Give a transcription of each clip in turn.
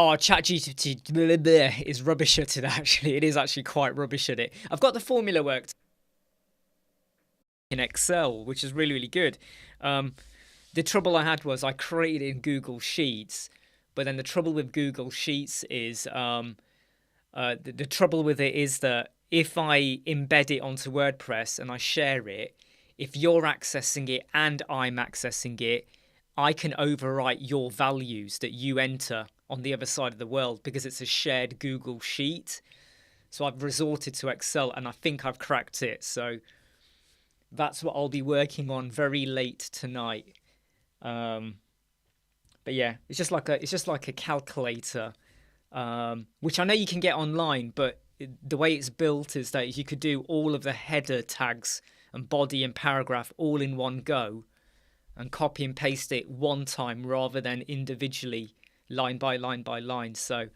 Oh, ChatGPT is rubbish at it, actually. It is actually quite rubbish at it. I've got the formula worked in Excel, which is really, really good. The trouble I had was I created it in Google Sheets, but then the trouble with Google Sheets is the trouble with it is that if I embed it onto WordPress and I share it, if you're accessing it and I'm accessing it, I can overwrite your values that you enter on the other side of the world because it's a shared Google Sheet. So I've resorted to Excel and I think I've cracked it. So that's what I'll be working on very late tonight. But yeah, it's just like a calculator, which I know you can get online, but the way it's built is that you could do all of the header tags and body and paragraph all in one go and copy and paste it one time rather than individually line by line by line. So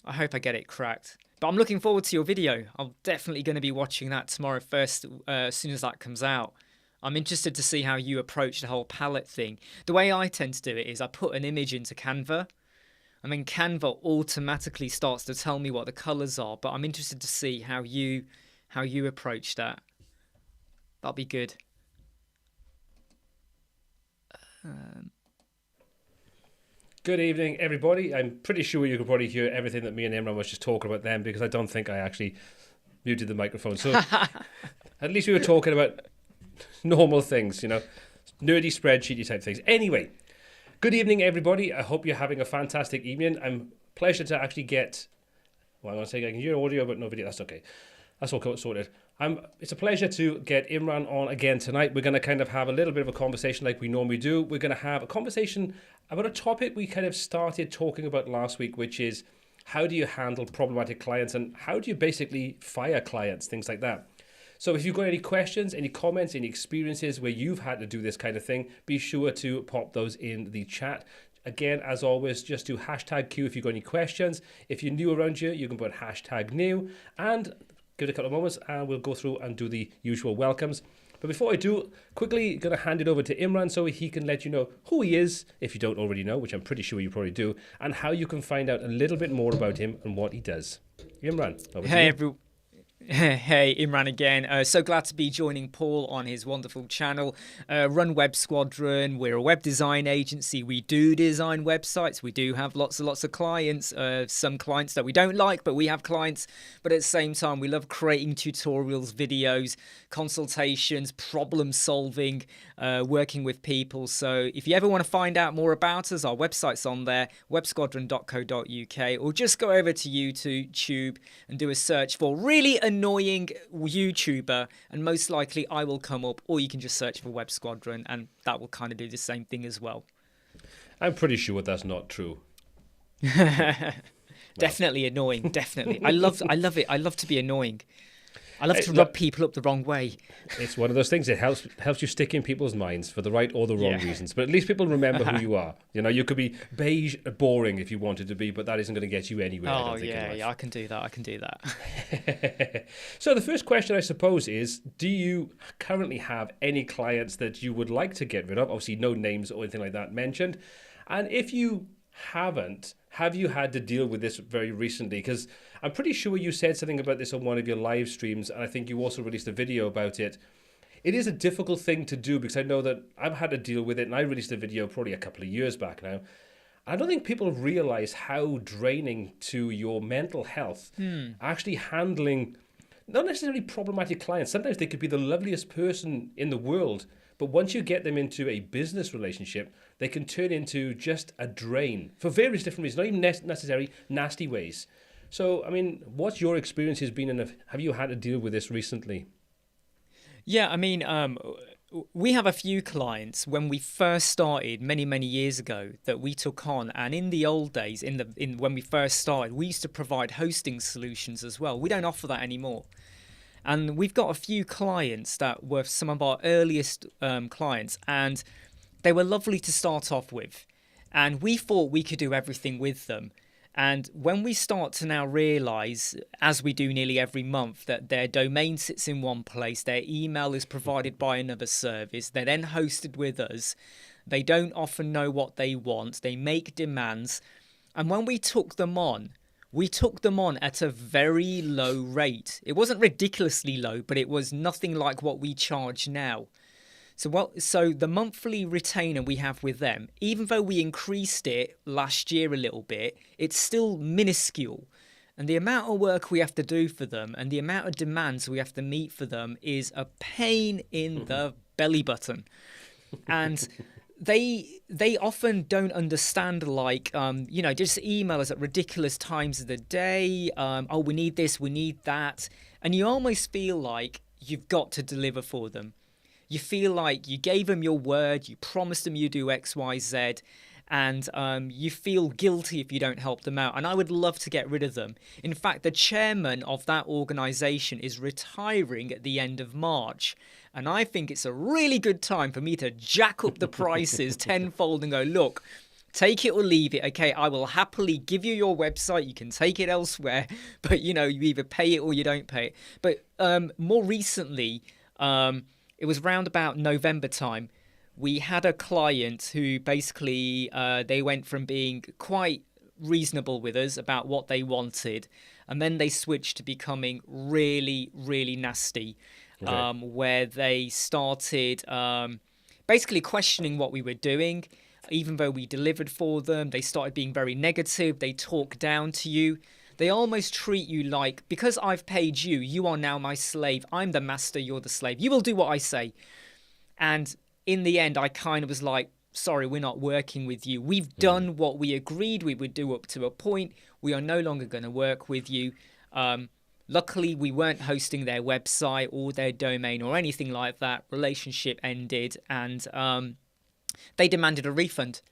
I hope I get it cracked. But I'm looking forward to your video. I'm definitely going to be watching that tomorrow first, as soon as that comes out. I'm interested to see how you approach the whole palette thing. The way I tend to do it is I put an image into Canva, and then Canva automatically starts to tell me what the colors are. But I'm interested to see how you approach that. That'll be good. Good evening, everybody. I'm pretty sure you could probably hear everything that me and Imran was just talking about then, because I don't think I actually muted the microphone. So at least we were talking about normal things, you know, nerdy spreadsheety type things. Anyway, good evening, everybody. I hope you're having a fantastic evening. I'm pleasure to actually get, well, I'm going to say I can hear audio, but no video. That's okay. That's all sorted. It's a pleasure to get Imran on again tonight. We're going to kind of have a little bit of a conversation like we normally do. We're going to have a conversation about a topic we kind of started talking about last week, which is how do you handle problematic clients and how do you basically fire clients, things like that. So if you've got any questions, any comments, any experiences where you've had to do this kind of thing, be sure to pop those in the chat. Again, as always, just do hashtag Q if you've got any questions. If you're new around here, you can put hashtag new and give it a couple of moments and we'll go through and do the usual welcomes. But before I do, quickly going to hand it over to Imran so he can let you know who he is, if you don't already know, which I'm pretty sure you probably do, and how you can find out a little bit more about him and what he does. Imran, over to you. everyone. Hey, Imran again. So glad to be joining Paul on his wonderful channel. Run Web Squadron. We're a web design agency. We do design websites. We do have lots and lots of clients. Some clients that we don't like, but we have clients. But at the same time, we love creating tutorials, videos, consultations, problem solving, working with people. So if you ever want to find out more about us, our website's on there, websquadron.co.uk, or just go over to YouTube and do a search for really annoying YouTuber, and most likely I will come up, or you can just search for Web Squadron and that will kind of do the same thing as well. I'm pretty sure that's not true. Definitely annoying, definitely. I love it. I love to be annoying. I love to rub people up the wrong way. It's one of those things. It helps you stick in people's minds for the right or the wrong reasons. But at least people remember who you are. You know, you could be beige, boring if you wanted to be, but that isn't going to get you anywhere. I don't think, in life. Yeah, I can do that. So the first question, I suppose, is: do you currently have any clients that you would like to get rid of? Obviously, no names or anything like that mentioned. And if you haven't, have you had to deal with this very recently? Because I'm pretty sure you said something about this on one of your live streams, and I think you also released a video about it. It is a difficult thing to do because I know that I've had to deal with it, and I released a video probably a couple of years back now. I don't think people realize how draining to your mental health actually handling not necessarily problematic clients. Sometimes they could be the loveliest person in the world, but once you get them into a business relationship, they can turn into just a drain for various different reasons, not even necessarily nasty ways. So, I mean, what's your experiences been, and have you had to deal with this recently? Yeah, I mean, we have a few clients when we first started many years ago that we took on, and in the old days, when we first started, we used to provide hosting solutions as well. We don't offer that anymore. And we've got a few clients that were some of our earliest clients, and they were lovely to start off with. And we thought we could do everything with them. And when we start to now realize, as we do nearly every month, that their domain sits in one place, their email is provided by another service, they're then hosted with us, they don't often know what they want, they make demands, And when we took them on at a very low rate. It wasn't ridiculously low, but it was nothing like what we charge now. So the monthly retainer we have with them, even though we increased it last year a little bit, it's still minuscule. And the amount of work we have to do for them and the amount of demands we have to meet for them is a pain in the belly button. And they often don't understand, like, just email us at ridiculous times of the day. Oh, we need this, we need that. And you almost feel like you've got to deliver for them. You feel like you gave them your word, you promised them you do X, Y, Z, and you feel guilty if you don't help them out. And I would love to get rid of them. In fact, the chairman of that organization is retiring at the end of March. And I think it's a really good time for me to jack up the prices tenfold and go, look, take it or leave it. Okay, I will happily give you your website. You can take it elsewhere. But, you either pay it or you don't pay it. But more recently, it was round about November time, we had a client who basically, they went from being quite reasonable with us about what they wanted, and then they switched to becoming really, really nasty, where they started basically questioning what we were doing. Even though we delivered for them, they started being very negative. They talk down to you. They almost treat you like, because I've paid you, you are now my slave. I'm the master, you're the slave. You will do what I say. And in the end, I kind of was like, sorry, we're not working with you. We've done what we agreed we would do up to a point. We are no longer going to work with you. Luckily, we weren't hosting their website or their domain or anything like that. Relationship ended, and they demanded a refund.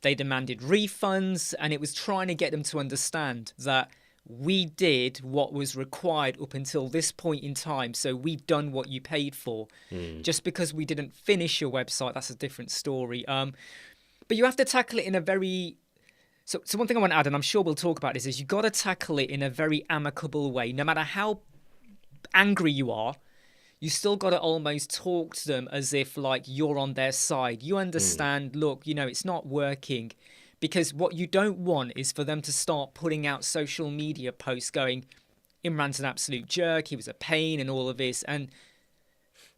They demanded refunds, and it was trying to get them to understand that we did what was required up until this point in time. So we've done what you paid for. Just because we didn't finish your website, that's a different story. But you have to tackle it in a very... So one thing I want to add, and I'm sure we'll talk about this, is you've got to tackle it in a very amicable way. No matter how angry you are, you still got to almost talk to them as if like you're on their side. You understand, look, it's not working. Because what you don't want is for them to start putting out social media posts going, Imran's an absolute jerk, he was a pain and all of this. And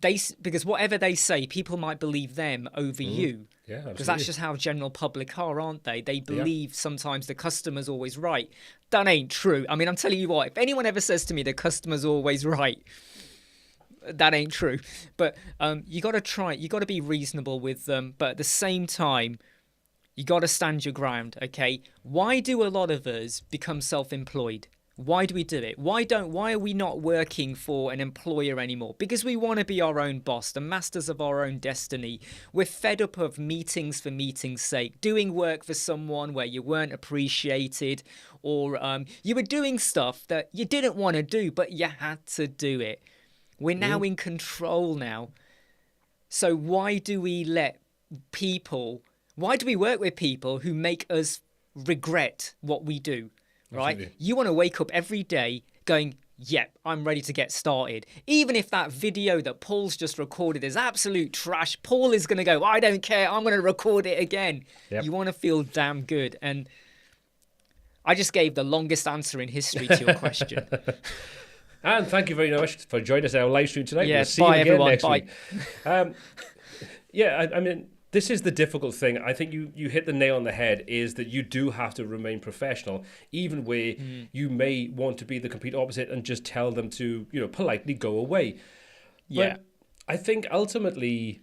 because whatever they say, people might believe them over you. Yeah, absolutely. Because that's just how general public are, aren't they? They believe sometimes the customer's always right. That ain't true. I mean, I'm telling you what, if anyone ever says to me the customer's always right, that ain't true. But you got to be reasonable with them. But at the same time, you got to stand your ground, okay? Why do a lot of us become self-employed? Why do we do it? Why are we not working for an employer anymore? Because we want to be our own boss, the masters of our own destiny. We're fed up of meetings for meeting's sake, doing work for someone where you weren't appreciated, or you were doing stuff that you didn't want to do, but you had to do it. We're now in control now. So why do we work with people who make us regret what we do, right? Absolutely. You want to wake up every day going, yep, I'm ready to get started. Even if that video that Paul's just recorded is absolute trash, Paul is going to go, I don't care, I'm going to record it again. Yep. You want to feel damn good. And I just gave the longest answer in history to your question. And thank you very much for joining us on our live stream tonight. Yeah, we'll see bye you again everyone. Next bye. Week. I mean, this is the difficult thing. I think you hit the nail on the head, is that you do have to remain professional, even where you may want to be the complete opposite and just tell them to, politely go away. Yeah. But I think ultimately,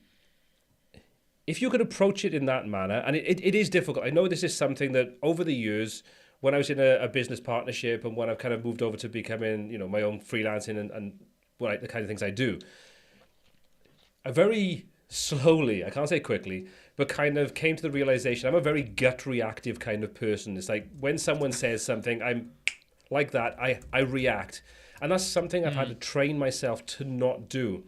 if you could approach it in that manner, and it is difficult. I know this is something that over the years, when I was in a business partnership and when I've kind of moved over to becoming, my own freelancing and the kind of things I do, I very slowly, I can't say quickly, but kind of came to the realization I'm a very gut reactive kind of person. It's like when someone says something, I'm like that, I react. And that's something I've had to train myself to not do.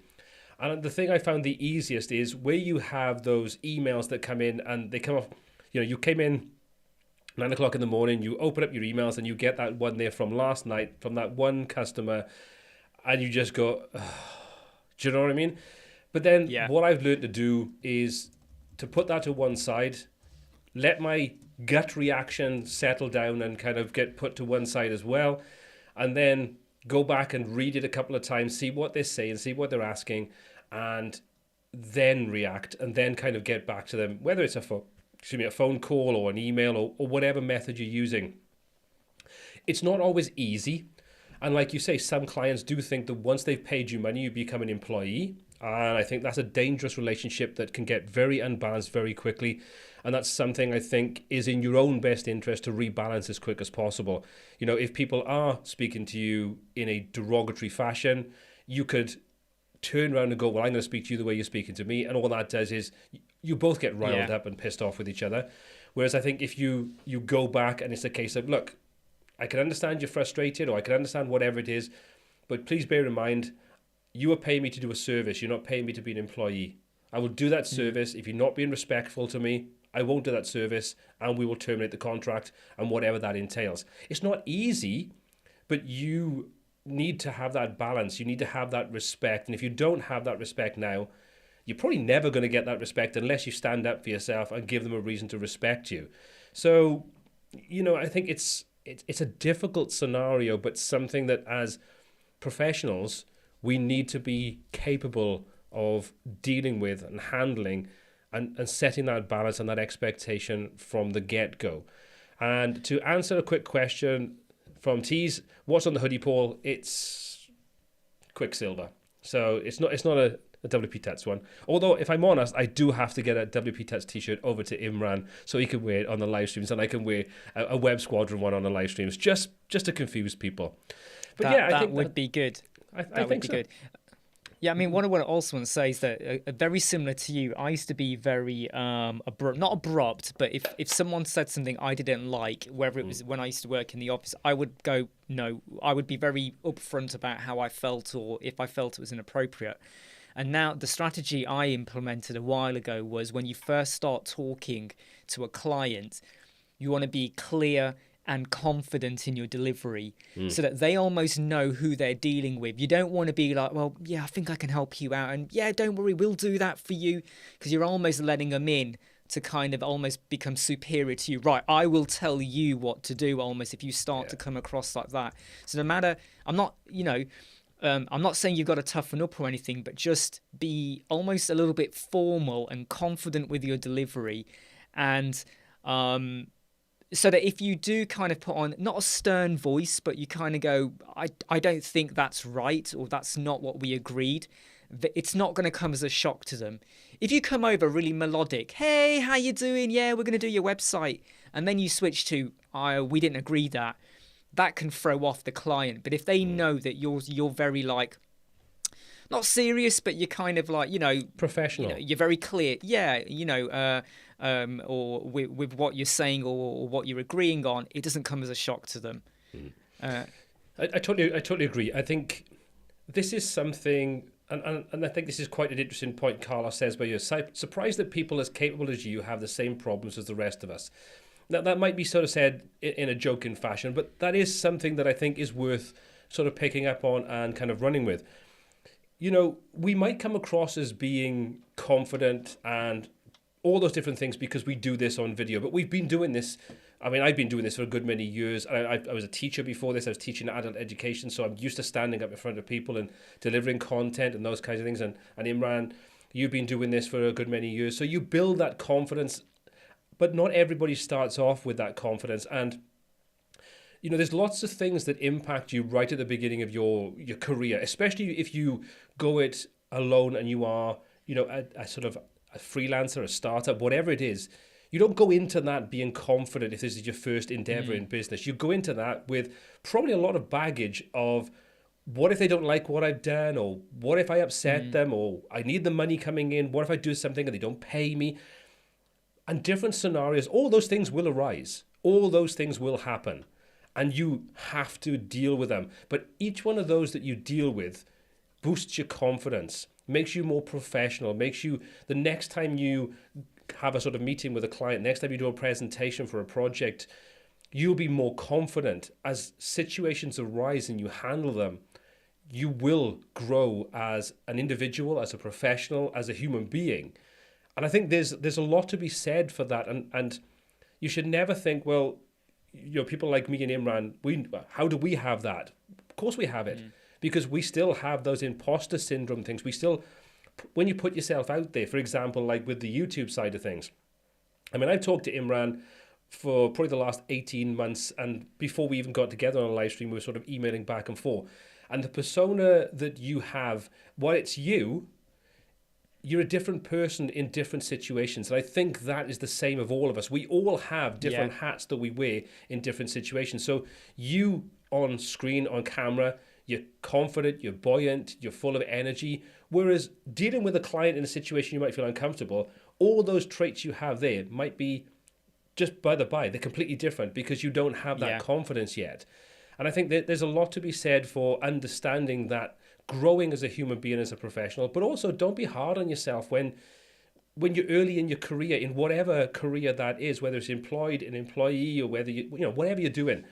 And the thing I found the easiest is where you have those emails that come in and they come off, you came in 9 o'clock in the morning, you open up your emails and you get that one there from last night, from that one customer, and you just go, do you know what I mean? But then what I've learned to do is to put that to one side, let my gut reaction settle down and kind of get put to one side as well, and then go back and read it a couple of times, see what they're saying, see what they're asking, and then react, and then kind of get back to them, whether it's a phone call or an email or whatever method you're using. It's not always easy. And like you say, some clients do think that once they've paid you money, you become an employee. And I think that's a dangerous relationship that can get very unbalanced very quickly. And that's something I think is in your own best interest to rebalance as quick as possible. You know, if people are speaking to you in a derogatory fashion, you could turn around and go, well, I'm going to speak to you the way you're speaking to me. And all that does is you both get riled up and pissed off with each other. Whereas I think if you go back and it's a case of, look, I can understand you're frustrated, or I can understand whatever it is, but please bear in mind, you are paying me to do a service. You're not paying me to be an employee. I will do that service. If you're not being respectful to me, I won't do that service, and we will terminate the contract and whatever that entails. It's not easy, but you need to have that balance. You need to have that respect. And if you don't have that respect now, you're probably never going to get that respect unless you stand up for yourself and give them a reason to respect you. So, you know, I think it's a difficult scenario, but something that as professionals, we need to be capable of dealing with and handling and setting that balance and that expectation from the get-go. And to answer a quick question from Tees, what's on the hoodie, Paul? It's Quicksilver. So it's not a WPTuts one. Although, if I'm honest, I do have to get a WPTuts t-shirt over to Imran so he can wear it on the live streams, and I can wear a Web Squadron one on the live streams just to confuse people. But I think that would be good. I That think would be so. good. Yeah, I mean, what I also want to say is that very similar to you, I used to be very not abrupt, but if someone said something I didn't like, whether it was when I used to work in the office, I would go, no, I would be very upfront about how I felt or if I felt it was inappropriate. And now the strategy I implemented a while ago was when you first start talking to a client, you want to be clear and confident in your delivery so that they almost know who they're dealing with. You don't want to be like, well, yeah, I think I can help you out. And yeah, don't worry, we'll do that for you. Because you're almost letting them in to kind of almost become superior to you. Right, I will tell you what to do almost if you start to come across like that. So no matter, I'm not saying you've got to toughen up or anything, but just be almost a little bit formal and confident with your delivery. And so that if you do kind of put on, not a stern voice, but you kind of go, I don't think that's right, or that's not what we agreed, it's not going to come as a shock to them. If you come over really melodic, hey, how you doing? Yeah, we're going to do your website. And then you switch to, we didn't agree that can throw off the client. But if they know that you're very like, not serious, but you're kind of like, Professional. You're very clear. Yeah, or with what you're saying or what you're agreeing on, it doesn't come as a shock to them. I totally agree. I think this is something, and I think this is quite an interesting point Carlos says, where you're surprised that people as capable as you have the same problems as the rest of us. Now, that might be sort of said in a joking fashion, but that is something that I think is worth sort of picking up on and kind of running with. You know, we might come across as being confident and all those different things because we do this on video, but we've been doing this. I mean, I've been doing this for a good many years. I was a teacher before this. I was teaching adult education, so I'm used to standing up in front of people and delivering content and those kinds of things. And Imran, you've been doing this for a good many years. So you build that confidence, but not everybody starts off with that confidence. And there's lots of things that impact you right at the beginning of your career, especially if you go it alone and you are, a sort of a freelancer, a startup, whatever it is. You don't go into that being confident if this is your first endeavor in business. You go into that with probably a lot of baggage of, what if they don't like what I've done? Or what if I upset them? Or I need the money coming in? What if I do something and they don't pay me? And different scenarios, all those things will arise. All those things will happen. And you have to deal with them. But each one of those that you deal with boosts your confidence, makes you more professional, makes you, the next time you have a sort of meeting with a client, next time you do a presentation for a project, you'll be more confident. As situations arise and you handle them, you will grow as an individual, as a professional, as a human being. And I think there's a lot to be said for that. And you should never think, well, people like me and Imran, how do we have that? Of course we have it, because we still have those imposter syndrome things. We still, when you put yourself out there, for example, like with the YouTube side of things. I mean, I've talked to Imran for probably the last 18 months, and before we even got together on a live stream, we were sort of emailing back and forth. And the persona that you have, while it's you're a different person in different situations. And I think that is the same of all of us. We all have different hats that we wear in different situations. So you on screen, on camera, you're confident, you're buoyant, you're full of energy. Whereas dealing with a client in a situation you might feel uncomfortable, all those traits you have there might be just by the by. They're completely different because you don't have that confidence yet. And I think that there's a lot to be said for understanding that, growing as a human being, as a professional, but also don't be hard on yourself when you're early in your career, in whatever career that is, whether it's employed, an employee, or whether whatever you're doing.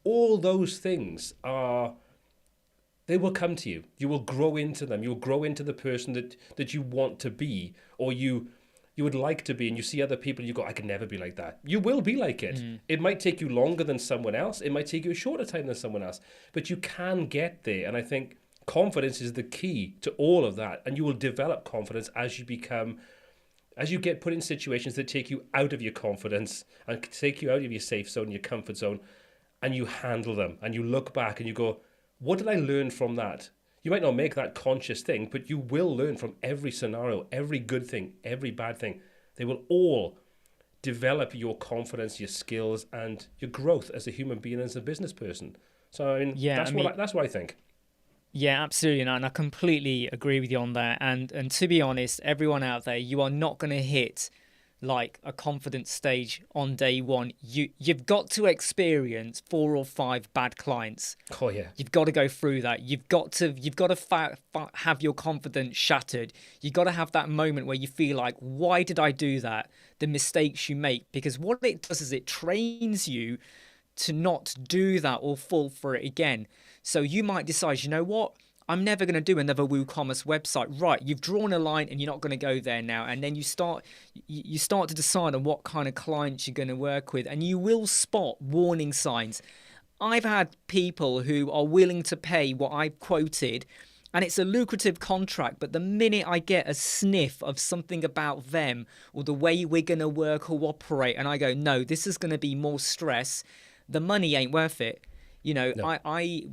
All those things they will come to you. You will grow into them. You will grow into the person that you want to be, or you would like to be, and you see other people, you go, I can never be like that. You will be like it. It might take you longer than someone else. It might take you a shorter time than someone else, but you can get there. And I think confidence is the key to all of that. And you will develop confidence as you get put in situations that take you out of your confidence and take you out of your safe zone, your comfort zone, and you handle them. And you look back and you go, what did I learn from that? You might not make that conscious thing, but you will learn from every scenario, every good thing, every bad thing. They will all develop your confidence, your skills, and your growth as a human being, as a business person. So I mean, that's what I think. Yeah, absolutely, and I completely agree with you on that. And to be honest, everyone out there, you are not going to hit like a confidence stage on day one. You've got to experience 4 or 5 bad clients. Oh yeah, you've got to go through that. You've got to have your confidence shattered. You've got to have that moment where you feel like, why did I do that? The mistakes you make, because what it does is it trains you to not do that or fall for it again. So you might decide, you know what? I'm never going to do another WooCommerce website. Right, you've drawn a line and you're not going to go there now. And then you start to decide on what kind of clients you're going to work with. And you will spot warning signs. I've had people who are willing to pay what I've quoted, and it's a lucrative contract, but the minute I get a sniff of something about them or the way we're going to work or operate, and I go, no, this is going to be more stress, the money ain't worth it. You know, no.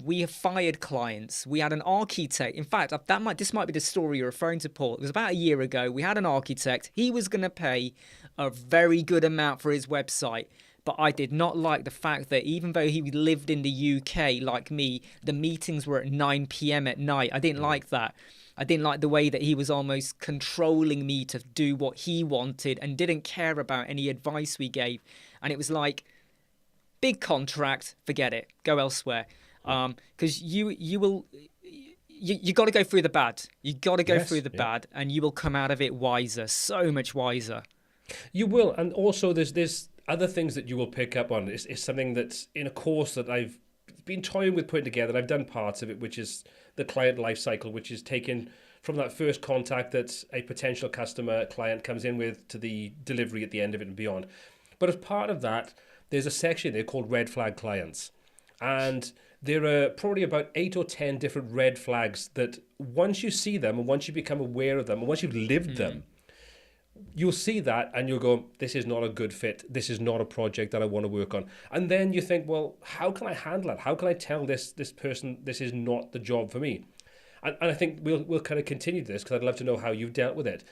We have fired clients. We had an architect. In fact, this might be the story you're referring to, Paul. It was about a year ago. We had an architect. He was going to pay a very good amount for his website. But I did not like the fact that even though he lived in the UK like me, the meetings were at 9 p.m. at night. I didn't like that. I didn't like the way that he was almost controlling me to do what he wanted and didn't care about any advice we gave. And it was like, big contract, forget it, go elsewhere. Because you got to go through the bad. You got to go through the bad, and you will come out of it wiser, so much wiser. You will, and also there's other things that you will pick up on. It's something that's in a course that I've been toying with putting together. I've done parts of it, which is the client life cycle, which is taken from that first contact that a potential client comes in with to the delivery at the end of it and beyond. But as part of that, there's a section there called red flag clients. And there are probably about 8 or 10 different red flags that once you see them and once you become aware of them and once you've lived them, you'll see that and you'll go, this is not a good fit. This is not a project that I want to work on. And then you think, well, how can I handle it? How can I tell this person this is not the job for me? And I think we'll kind of continue this because I'd love to know how you've dealt with it.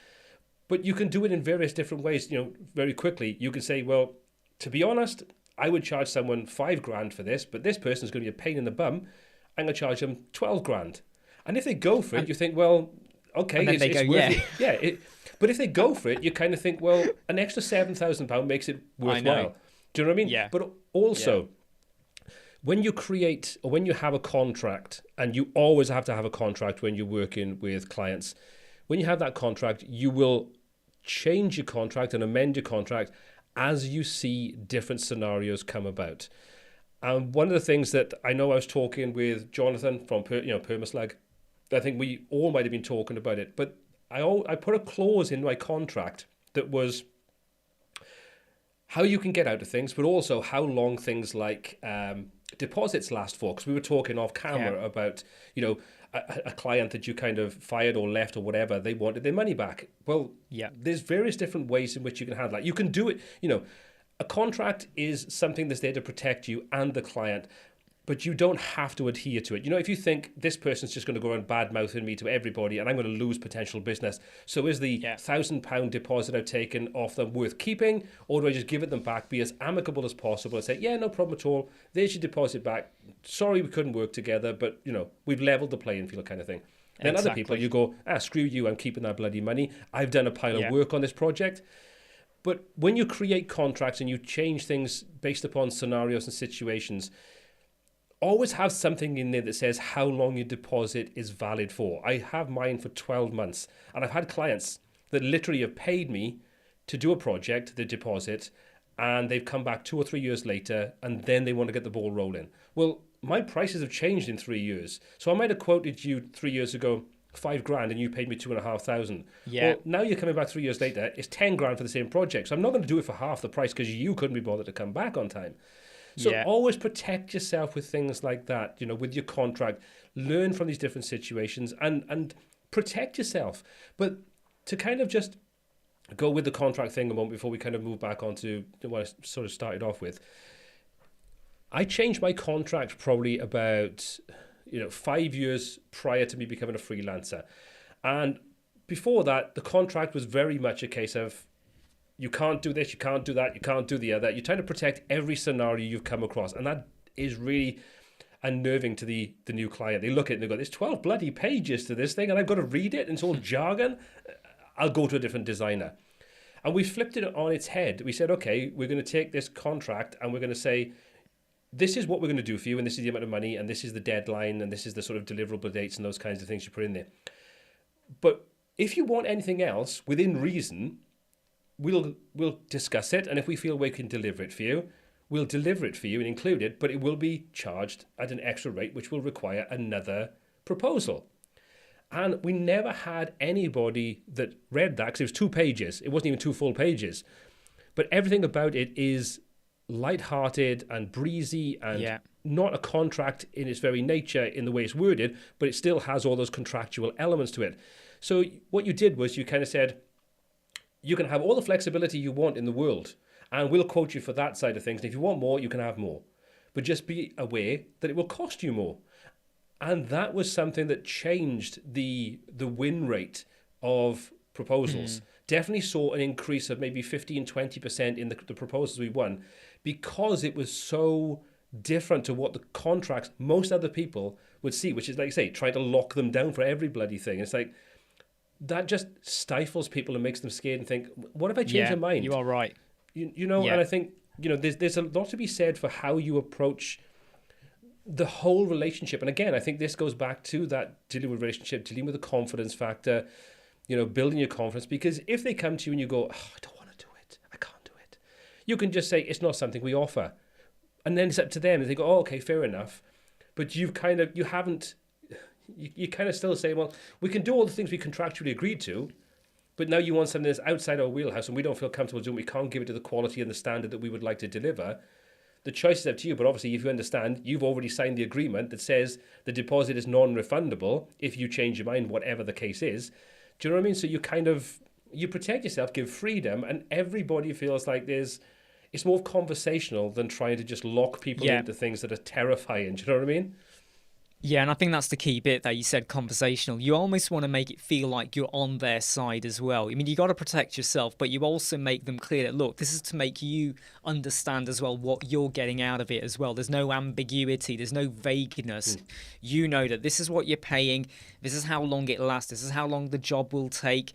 But you can do it in various different ways. You know, very quickly, you can say, well, to be honest, I would charge someone $5,000 for this, but this person's going to be a pain in the bum. I'm going to charge them $12,000. And if they go for it, you think, well, okay, it's worth it. Yeah. But if they go for it, you kind of think, well, an extra £7,000 makes it worthwhile. Do you know what I mean? Yeah. But also, when you create or when you have a contract, and you always have to have a contract when you're working with clients, when you have that contract, you will change your contract and amend your contract as you see different scenarios come about. And one of the things that I know I was talking with Jonathan from Permaslug, I think we all might have been talking about it, but I put a clause in my contract that was, how you can get out of things, but also how long things like deposits last for. Because we were talking off camera about, you know, a client that you kind of fired or left or whatever, they wanted their money back. Well, there's various different ways in which you can handle that. You can do it, you know, a contract is something that's there to protect you and the client, but you don't have to adhere to it. You know, if you think this person's just going to go around bad-mouthing me to everybody and I'm going to lose potential business, so is the £1,000 deposit I've taken off them worth keeping, or do I just give it them back, be as amicable as possible and say, yeah, no problem at all, there's your deposit back, sorry we couldn't work together, but, you know, we've leveled the playing field kind of thing. Then other people, you go, screw you, I'm keeping that bloody money, I've done a pile of work on this project. But when you create contracts and you change things based upon scenarios and situations, always have something in there that says how long your deposit is valid for. I have mine for 12 months. And I've had clients that literally have paid me to do a project, the deposit, and they've come back 2 or 3 years later, and then they want to get the ball rolling. Well, my prices have changed in 3 years. So I might have quoted you 3 years ago, $5,000, and you paid me $2,500. Well, now you're coming back 3 years later, it's $10,000 for the same project. So I'm not going to do it for half the price because you couldn't be bothered to come back on time. So always protect yourself with things like that, you know, with your contract. Learn from these different situations and protect yourself. But to kind of just go with the contract thing a moment before we kind of move back onto what I sort of started off with. I changed my contract probably about 5 years prior to me becoming a freelancer. And before that, the contract was very much a case of, you can't do this, you can't do that, you can't do the other. You're trying to protect every scenario you've come across. And that is really unnerving to the new client. They look at it and they go, there's 12 bloody pages to this thing and I've got to read it and it's all jargon. I'll go to a different designer. And we flipped it on its head. We said, okay, we're going to take this contract and we're going to say, this is what we're going to do for you and this is the amount of money and this is the deadline and this is the sort of deliverable dates and those kinds of things you put in there. But if you want anything else within reason, we'll discuss it, and if we feel we can deliver it for you, we'll deliver it for you and include it, but it will be charged at an extra rate, which will require another proposal. And we never had anybody that read that, because it was 2 pages. It wasn't even 2 full pages. But everything about it is lighthearted and breezy and not a contract in its very nature in the way it's worded, but it still has all those contractual elements to it. So what you did was you kind of said, you can have all the flexibility you want in the world, and we'll quote you for that side of things. And if you want more, you can have more. But just be aware that it will cost you more. And that was something that changed the win rate of proposals. Definitely saw an increase of maybe 15, 20% in the proposals we won, because it was so different to what the contracts most other people would see, which is, like I say, trying to lock them down for every bloody thing. It's like, that just stifles people and makes them scared and think, what if I change my mind? You are right. You know, and I think, there's a lot to be said for how you approach the whole relationship. And again, I think this goes back to that dealing with relationship, dealing with the confidence factor, building your confidence. Because if they come to you and you go, I don't want to do it, I can't do it, you can just say, it's not something we offer. And then it's up to them. And they go, okay, fair enough. But you kind of still say, well, we can do all the things we contractually agreed to, but now you want something that's outside our wheelhouse and we don't feel comfortable doing, we can't give it to the quality and the standard that we would like to deliver. The choice is up to you, but obviously if you understand, you've already signed the agreement that says the deposit is non-refundable if you change your mind, whatever the case is. Do you know what I mean? So you protect yourself, give freedom, and everybody feels like it's more conversational than trying to just lock people into things that are terrifying. Do you know what I mean? Yeah, and I think that's the key bit that you said, conversational. You almost want to make it feel like you're on their side as well. I mean, you got to protect yourself, but you also make them clear that, look, this is to make you understand as well what you're getting out of it as well. There's no ambiguity. There's no vagueness. You know that this is what you're paying. This is how long it lasts. This is how long the job will take.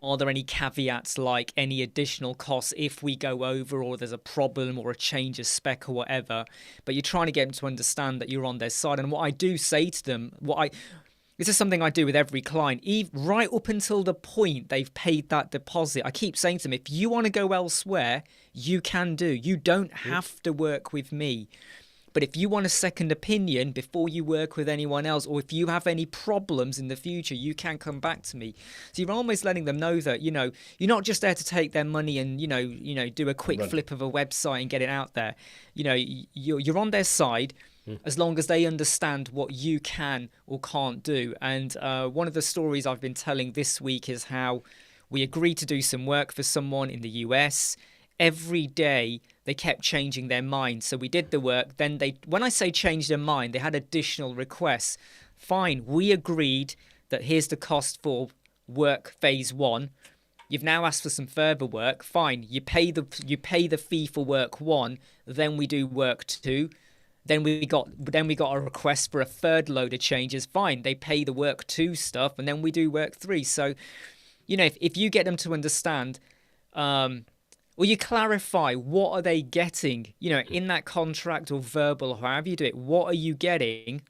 Are there any caveats like any additional costs if we go over, or there's a problem or a change of spec or whatever? But you're trying to get them to understand that you're on their side. And what I do say to them, this is something I do with every client, right up until the point they've paid that deposit. I keep saying to them, if you want to go elsewhere, you can do. You don't have to work with me. But if you want a second opinion before you work with anyone else, or if you have any problems in the future, you can come back to me. So you're almost letting them know that, you're not just there to take their money and, do a quick flip of a website and get it out there. You're on their side as long as they understand what you can or can't do. And one of the stories I've been telling this week is how we agreed to do some work for someone in the US. Every day they kept changing their mind. So we did the work. Then when I say change their mind, they had additional requests. Fine, we agreed that here's the cost for work phase 1. You've now asked for some further work. Fine, you pay the fee for work 1. Then we do work 2. Then we got a request for a third load of changes. Fine, they pay the work 2 stuff, and then we do work 3. So, if you get them to understand, or you clarify what are they getting, in that contract or verbal, or however you do it, what are you getting?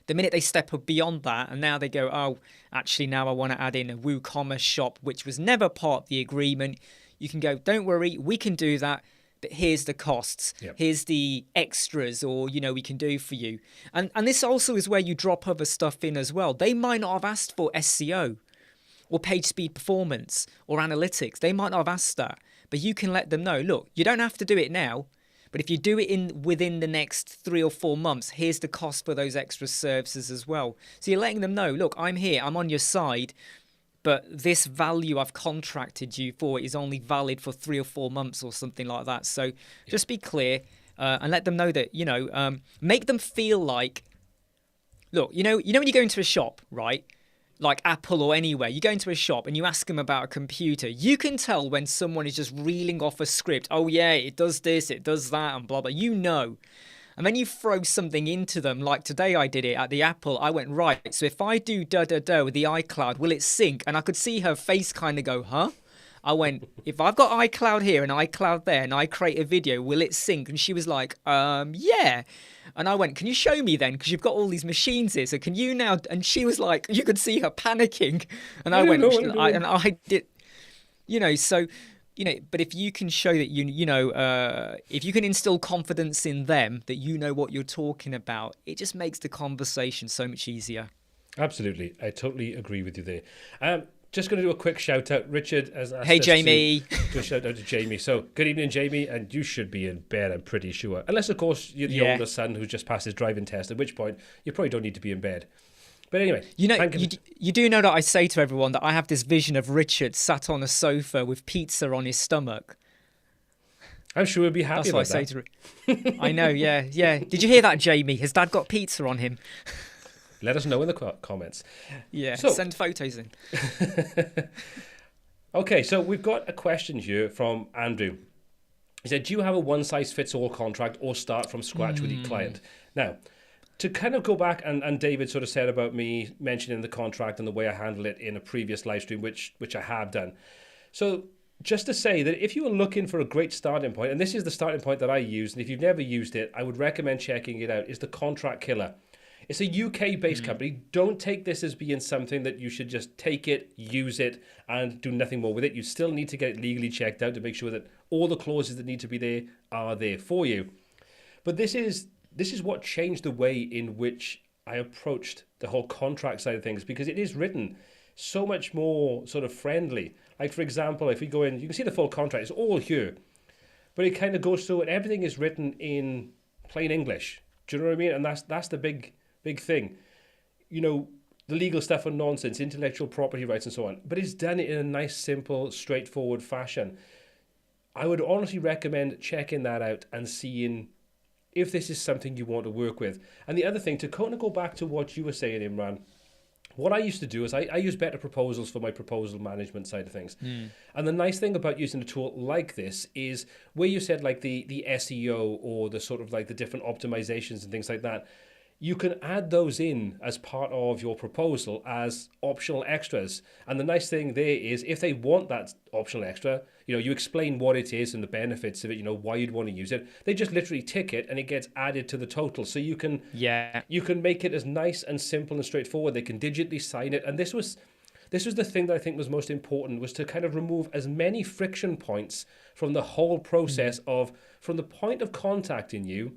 The minute they step up beyond that, and now they go, oh, actually now I want to add in a WooCommerce shop, which was never part of the agreement. You can go, don't worry, we can do that. But here's the costs. Yep. Here's the extras, or we can do for you. And this also is where you drop other stuff in as well. They might not have asked for SEO or page speed performance or analytics. They might not have asked that, but you can let them know. Look, you don't have to do it now, but if you do it within the next 3 or 4 months, here's the cost for those extra services as well. So you're letting them know, look, I'm here, I'm on your side. But this value I've contracted you for is only valid for 3 or 4 months or something like that. So just be clear and let them know that, make them feel like, look, when you go into a shop, right? Like Apple or anywhere, you go into a shop and you ask them about a computer. You can tell when someone is just reeling off a script. Oh, yeah, it does this, it does that, and blah, blah. And then you throw something into them, like today I did it at the Apple. I went, right, so if I do da-da-da with the iCloud, will it sync? And I could see her face kind of go, huh? I went, if I've got iCloud here and iCloud there and I create a video, will it sync? And she was like, yeah. And I went, can you show me then? Because you've got all these machines here. So can you now? And she was like, you could see her panicking. And I went, and I did, so... but if you can show that if you can instill confidence in them that you know what you're talking about, it just makes the conversation so much easier. Absolutely, I totally agree with you there. Just going to do a quick shout out. Richard has asked Hey, Jamie. To shout out to Jamie. So good evening, Jamie, and you should be in bed, I'm pretty sure, unless of course you're the older son who's just passed his driving test. At which point you probably don't need to be in bed. But anyway, you do know that I say to everyone that I have this vision of Richard sat on a sofa with pizza on his stomach. I'm sure he'll be happy about that. That's what I say to I know, yeah. Did you hear that, Jamie? Has Dad got pizza on him? Let us know in the comments. Yeah, so, send photos in. Okay, so we've got a question here from Andrew. He said, do you have a one-size-fits-all contract or start from scratch with each client? Now, to kind of go back, and David sort of said about me mentioning the contract and the way I handle it in a previous live stream, which I have done. So just to say that if you are looking for a great starting point, and this is the starting point that I use, and if you've never used it, I would recommend checking it out, is the Contract Killer. It's a UK-based company. Don't take this as being something that you should just take it, use it, and do nothing more with it. You still need to get it legally checked out to make sure that all the clauses that need to be there are there for you. But this is what changed the way in which I approached the whole contract side of things, because it is written so much more sort of friendly. Like, for example, if we go in, you can see the full contract. It's all here. But it kind of goes through, and everything is written in plain English. Do you know what I mean? And that's the big thing. The legal stuff and nonsense, intellectual property rights and so on. But it's done in a nice, simple, straightforward fashion. I would honestly recommend checking that out and seeing if this is something you want to work with. And the other thing, to kind of go back to what you were saying, Imran, what I used to do is I use Better Proposals for my proposal management side of things. And the nice thing about using a tool like this is where you said like the SEO or the sort of like the different optimizations and things like that, you can add those in as part of your proposal as optional extras. And the nice thing there is if they want that optional extra, you explain what it is and the benefits of it, why you'd want to use it. They just literally tick it and it gets added to the total. So you can make it as nice and simple and straightforward. They can digitally sign it. And this was the thing that I think was most important, was to kind of remove as many friction points from the whole process of, from the point of contacting you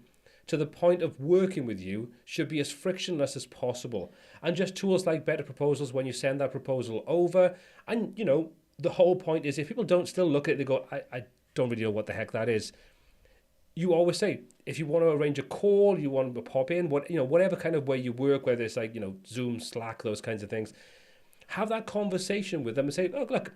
to the point of working with you should be as frictionless as possible. And just tools like Better Proposals when you send that proposal over. And, the whole point is if people don't still look at it, they go, I don't really know what the heck that is. You always say, if you want to arrange a call, you want to pop in, whatever kind of way you work, whether it's like, Zoom, Slack, those kinds of things, have that conversation with them and say, look,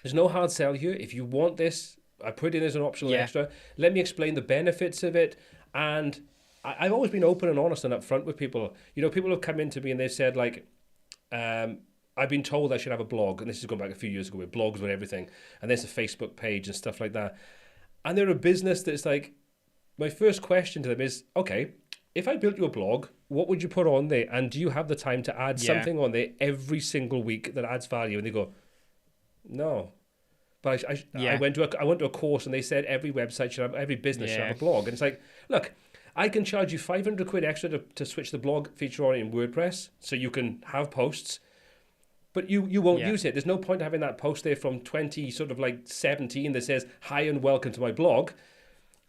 there's no hard sell here. If you want this, I put it in as an optional extra. Let me explain the benefits of it. And I've always been open and honest and upfront with people. People have come into me and they've said, like, I've been told I should have a blog. And this is going back a few years ago with blogs and everything. And there's a Facebook page and stuff like that. And they're a business that's like, my first question to them is, okay, if I built you a blog, what would you put on there? And do you have the time to add something on there every single week that adds value? And they go, no. But I went to a course and they said every website should have, every business should have a blog. And it's like, look, I can charge you 500 quid extra to switch the blog feature on in WordPress so you can have posts, but you won't use it. There's no point having that post there from 2017 that says, hi and welcome to my blog,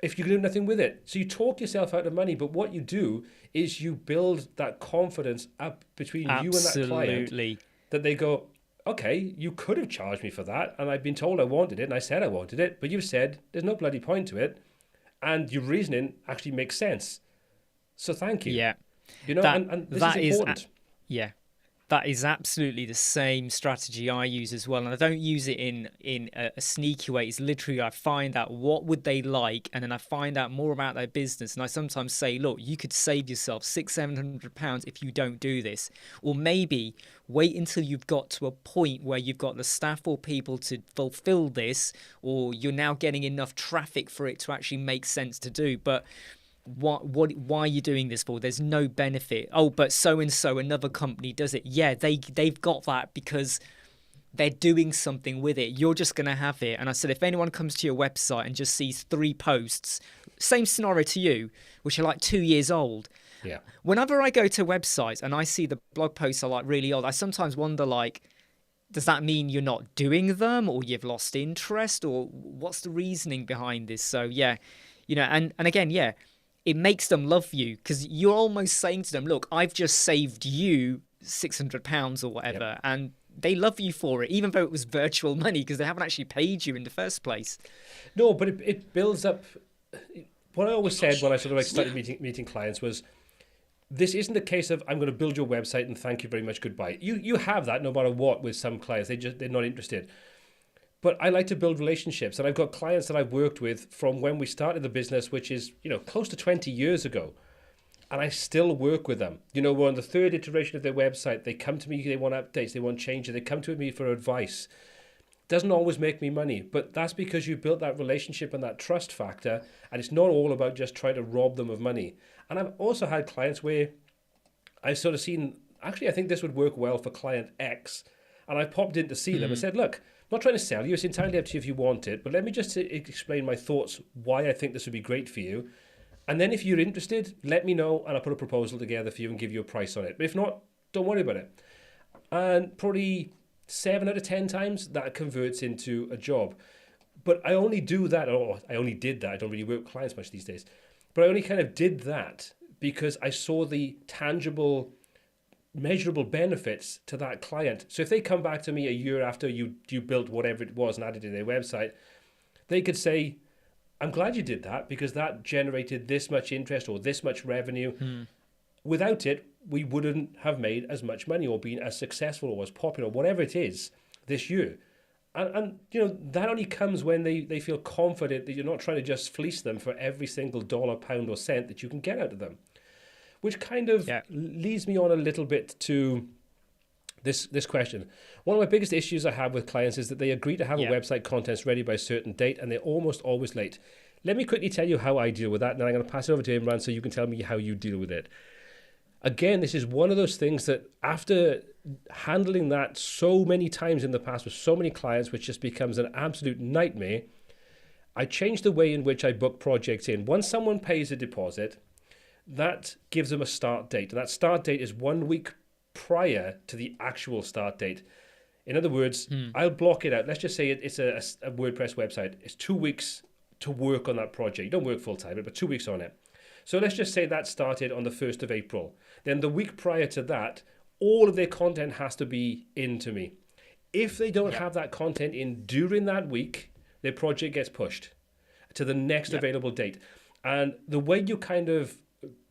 if you can do nothing with it. So you talk yourself out of money, but what you do is you build that confidence up between you and that client that they go, okay, you could have charged me for that, and I've been told I wanted it, and I said I wanted it, but you've said there's no bloody point to it, and your reasoning actually makes sense. So thank you. Yeah. And this is important. That is absolutely the same strategy I use as well. And I don't use it in a sneaky way. It's literally I find out what would they like, and then I find out more about their business. And I sometimes say, look, you could save yourself £600-700 if you don't do this. Or maybe wait until you've got to a point where you've got the staff or people to fulfill this, or you're now getting enough traffic for it to actually make sense to do. But why are you doing this for? There's no benefit. Oh, but so and so another company does it. Yeah, they've got that because they're doing something with it. You're just going to have it. And I said, if anyone comes to your website and just sees 3 posts, same scenario to you, which are like 2 years old. Yeah. Whenever I go to websites and I see the blog posts are like really old, I sometimes wonder, like, does that mean you're not doing them, or you've lost interest, or what's the reasoning behind this? So yeah, and again, it makes them love you because you're almost saying to them, look, I've just saved you £600 or whatever. Yep. And they love you for it, even though it was virtual money because they haven't actually paid you in the first place. No, but it builds up. What I always said when I sort of started meeting clients was, this isn't a case of I'm going to build your website and thank you very much, goodbye. You have that no matter what with some clients. They're not interested. But I like to build relationships, and I've got clients that I've worked with from when we started the business, which is, close to 20 years ago. And I still work with them. We're on the 3rd iteration of their website. They come to me, they want updates, they want changes, they come to me for advice. Doesn't always make me money, but that's because you built that relationship and that trust factor, and it's not all about just trying to rob them of money. And I've also had clients where I've sort of seen, actually, I think this would work well for client X, and I popped in to see them and said, look, I'm not trying to sell you. It's entirely up to you if you want it. But let me just explain my thoughts, why I think this would be great for you. And then if you're interested, let me know and I'll put a proposal together for you and give you a price on it. But if not, don't worry about it. And probably 7 out of 10 times that converts into a job. But I only do that, or I only did that. I don't really work with clients much these days. But I only kind of did that because I saw the tangible, measurable benefits to that client. So if they come back to me a year after you built whatever it was and added it to their website, they could say, I'm glad you did that because that generated this much interest or this much revenue. Without it, we wouldn't have made as much money or been as successful or as popular, whatever it is, this year. And that only comes when they feel confident that you're not trying to just fleece them for every single dollar, pound or cent that you can get out of them. Which kind of leads me on a little bit to this question. One of my biggest issues I have with clients is that they agree to have a website contents ready by a certain date, and they're almost always late. Let me quickly tell you how I deal with that, and then I'm going to pass it over to Imran so you can tell me how you deal with it. Again, this is one of those things that after handling that so many times in the past with so many clients, which just becomes an absolute nightmare, I changed the way in which I book projects in. Once someone pays a deposit, that gives them a start date. And that start date is 1 week prior to the actual start date. In other words, I'll block it out. Let's just say it's a WordPress website. It's 2 weeks to work on that project. You don't work full time, but 2 weeks on it. So let's just say that started on the 1st of April. Then the week prior to that, all of their content has to be in to me. If they don't Yep. have that content in during that week, their project gets pushed to the next Yep. available date. And the way you kind of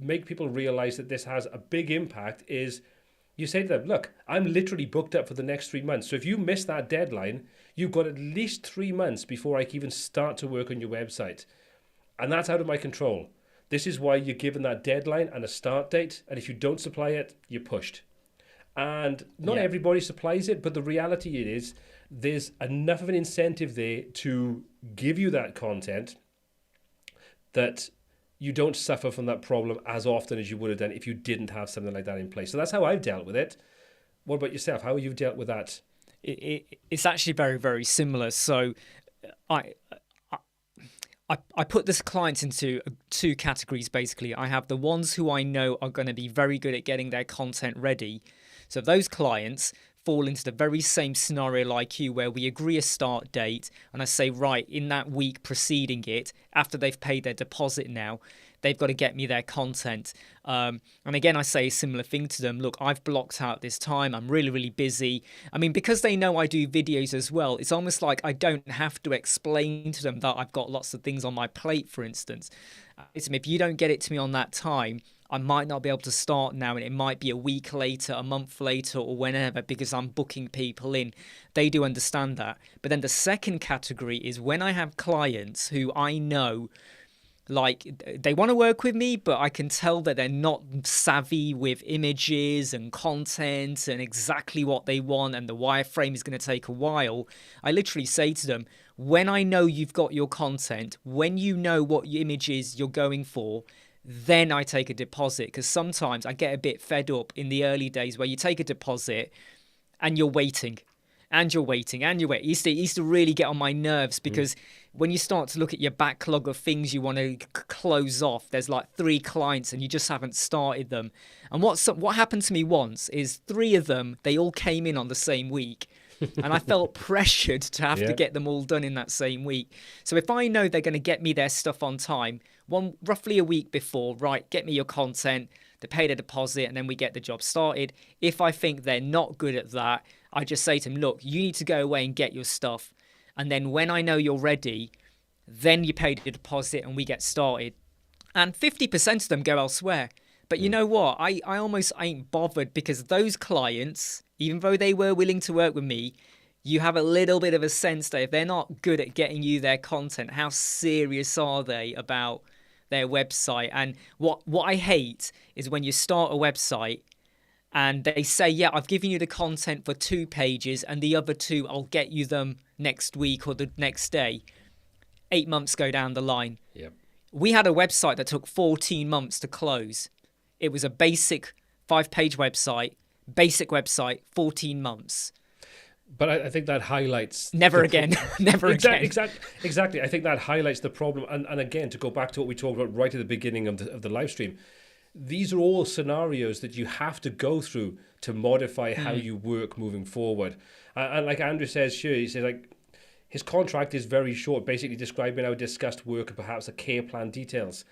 make people realize that this has a big impact is you say to them, look, I'm literally booked up for the next 3 months. So if you miss that deadline, you've got at least 3 months before I can even start to work on your website. And that's out of my control. This is why you're given that deadline and a start date. And if you don't supply it, you're pushed. And not everybody supplies it, but the reality is there's enough of an incentive there to give you that content that you don't suffer from that problem as often as you would have done if you didn't have something like that in place. So that's how I've dealt with it. What about yourself? How have you dealt with that? It's actually very, very similar. So I put this clients into two categories, basically. I have the ones who I know are going to be very good at getting their content ready. So those clients fall into the very same scenario like you, where we agree a start date and I say, right, in that week preceding it, after they've paid their deposit now, they've got to get me their content. And again, I say a similar thing to them. Look, I've blocked out this time. I'm really, really busy. I mean, because they know I do videos as well, it's almost like I don't have to explain to them that I've got lots of things on my plate, for instance. If you don't get it to me on that time, I might not be able to start now, and it might be a week later, a month later, or whenever, because I'm booking people in. They do understand that. But then the second category is when I have clients who I know, like, they want to work with me, but I can tell that they're not savvy with images and content and exactly what they want, and the wireframe is going to take a while. I literally say to them, when I know you've got your content, when you know what images you're going for, then I take a deposit, because sometimes I get a bit fed up in the early days where you take a deposit and you're waiting and you're waiting and you're waiting. It used to really get on my nerves, because when you start to look at your backlog of things you want to close off, there's like 3 clients and you just haven't started them. And what happened to me once is 3 of them, they all came in on the same week. And I felt pressured to have to get them all done in that same week. So if I know they're going to get me their stuff on time, roughly a week before, right, get me your content, they pay the deposit, and then we get the job started. If I think they're not good at that, I just say to them, look, you need to go away and get your stuff. And then when I know you're ready, then you pay the deposit and we get started. And 50% of them go elsewhere. But you know what? I almost ain't bothered, because those clients, even though they were willing to work with me, you have a little bit of a sense that if they're not good at getting you their content, how serious are they about their website? And what I hate is when you start a website and they say, yeah, I've given you the content for 2 pages and the other 2, I'll get you them next week or the next day. 8 months go down the line. Yep. We had a website that took 14 months to close. It was a basic 5-page website, 14 months. But I think that highlights... Never again. Again. Exactly. I think that highlights the problem. And again, to go back to what we talked about right at the beginning of the live stream, these are all scenarios that you have to go through to modify how you work moving forward. And like Andrew says, sure, he says, like, his contract is very short, basically describing how discussed work and perhaps a care plan details.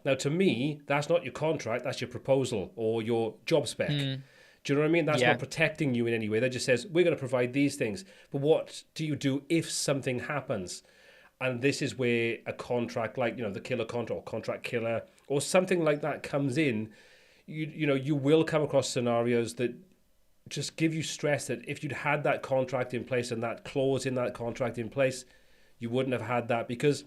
Now, to me, that's not your contract, that's your proposal or your job spec. Do you know what I mean? That's not protecting you in any way. That just says, we're going to provide these things. But what do you do if something happens? And this is where a contract like, the killer contract or contract killer or something like that comes in. You will come across scenarios that just give you stress that if you'd had that contract in place and that clause in that contract in place, you wouldn't have had that, because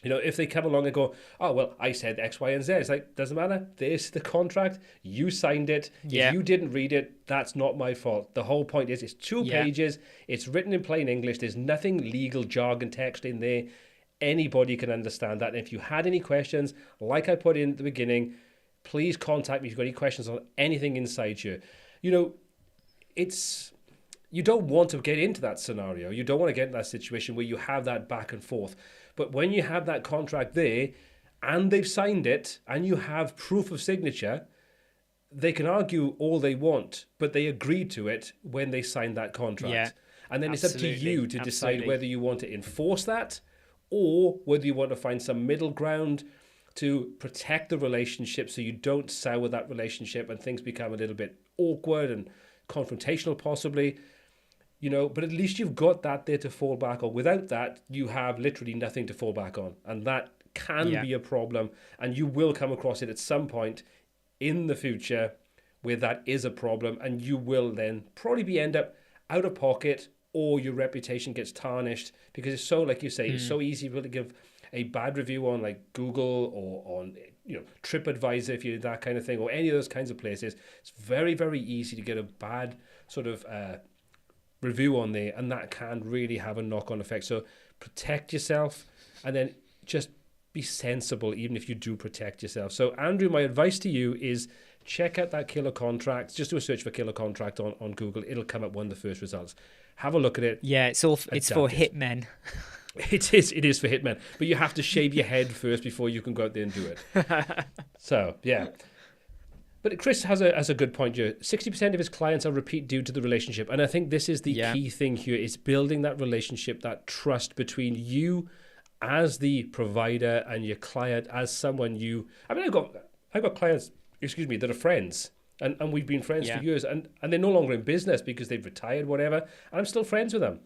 if they come along and go, oh, well, I said X, Y, and Z. It's like, doesn't matter. This is the contract. You signed it. Yeah. If you didn't read it, that's not my fault. The whole point is it's 2 pages. It's written in plain English. There's nothing legal jargon text in there. Anybody can understand that. And if you had any questions, like I put in at the beginning, please contact me if you've got any questions on anything inside here. You don't want to get into that scenario. You don't want to get in that situation where you have that back and forth. But when you have that contract there and they've signed it and you have proof of signature, they can argue all they want, but they agreed to it when they signed that contract. Yeah, and then it's up to you to decide whether you want to enforce that or whether you want to find some middle ground to protect the relationship so you don't sour that relationship and things become a little bit awkward and confrontational possibly, but at least you've got that there to fall back on. Without that, you have literally nothing to fall back on. And that can be a problem. And you will come across it at some point in the future where that is a problem. And you will then probably end up out of pocket, or your reputation gets tarnished, because it's so, like you say, it's so easy to give a bad review on like Google or on TripAdvisor, if you're that kind of thing, or any of those kinds of places. It's very, very easy to get a bad sort of review on there, and that can really have a knock-on effect. So protect yourself, and then just be sensible even if you do protect yourself. So Andrew, my advice to you is check out that killer contract. Just do a search for killer contract on Google. It'll come up one of the first results. Have a look at it. Yeah, it's for hitmen. It is for hitmen, but you have to shave your head first before you can go out there and do it. So yeah. But Chris has a good point here. 60% of his clients are repeat due to the relationship. And I think this is the key thing here, is building that relationship, that trust between you as the provider and your client as someone I've got clients, that are friends. And we've been friends for years. And they're no longer in business because they've retired, whatever. And I'm still friends with them.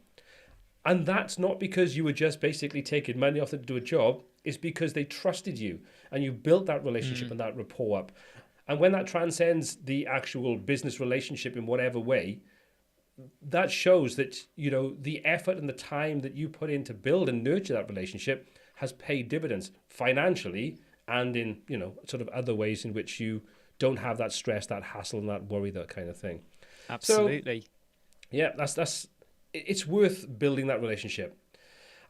And that's not because you were just basically taking money off them to do a job. It's because they trusted you. And you built that relationship and that rapport up. And when that transcends the actual business relationship in whatever way, that shows that, the effort and the time that you put in to build and nurture that relationship has paid dividends financially and in, sort of other ways in which you don't have that stress, that hassle, and that worry, that kind of thing. Absolutely. So, yeah, it's worth building that relationship.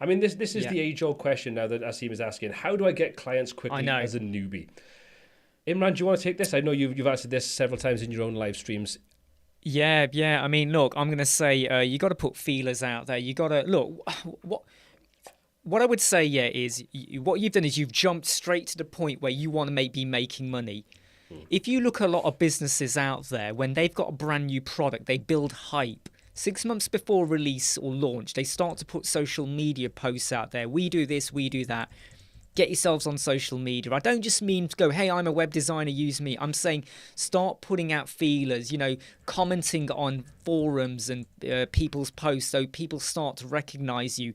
I mean, this is the age-old question now that Asim is asking. How do I get clients quickly as a newbie? Imran, do you want to take this? I know you've answered this several times in your own live streams. Yeah. I mean, look, I'm going to say you got to put feelers out there. You got to look. What I would say, is what you've done is you've jumped straight to the point where you want to be making money. If you look at a lot of businesses out there, when they've got a brand new product, they build hype. 6 months before release or launch, they start to put social media posts out there. We do this, we do that. Get yourselves on social media. I don't just mean to go, hey, I'm a web designer, use me. I'm saying start putting out feelers, commenting on forums and people's posts so people start to recognize you.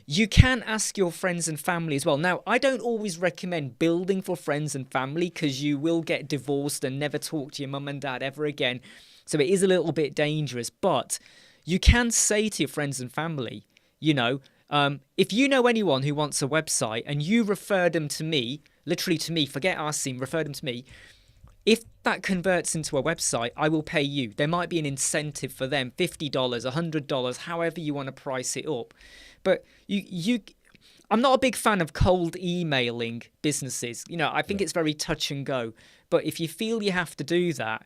You can ask your friends and family as well. Now, I don't always recommend building for friends and family because you will get divorced and never talk to your mum and dad ever again. So it is a little bit dangerous, but you can say to your friends and family, if you know anyone who wants a website and you refer them to me, literally to me, forget Asim, refer them to me. If that converts into a website, I will pay you. There might be an incentive for them, $50, $100, however you want to price it up. But I'm not a big fan of cold emailing businesses. I think it's very touch and go. But if you feel you have to do that,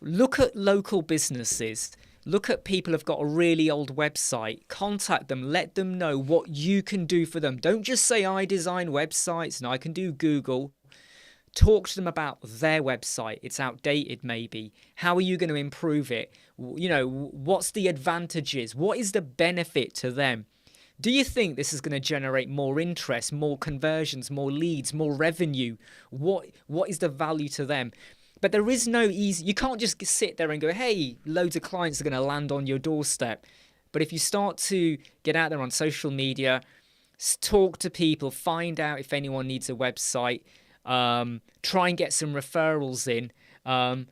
look at local businesses. Look at people who've got a really old website. Contact them. Let them know what you can do for them. Don't just say, I design websites and I can do Google. Talk to them about their website. It's outdated maybe. How are you going to improve it? What's the advantages? What is the benefit to them? Do you think this is going to generate more interest, more conversions, more leads, more revenue? What is the value to them? But there is no easy. You can't just sit there and go, hey, loads of clients are going to land on your doorstep. But if you start to get out there on social media, talk to people, find out if anyone needs a website, try and get some referrals in. And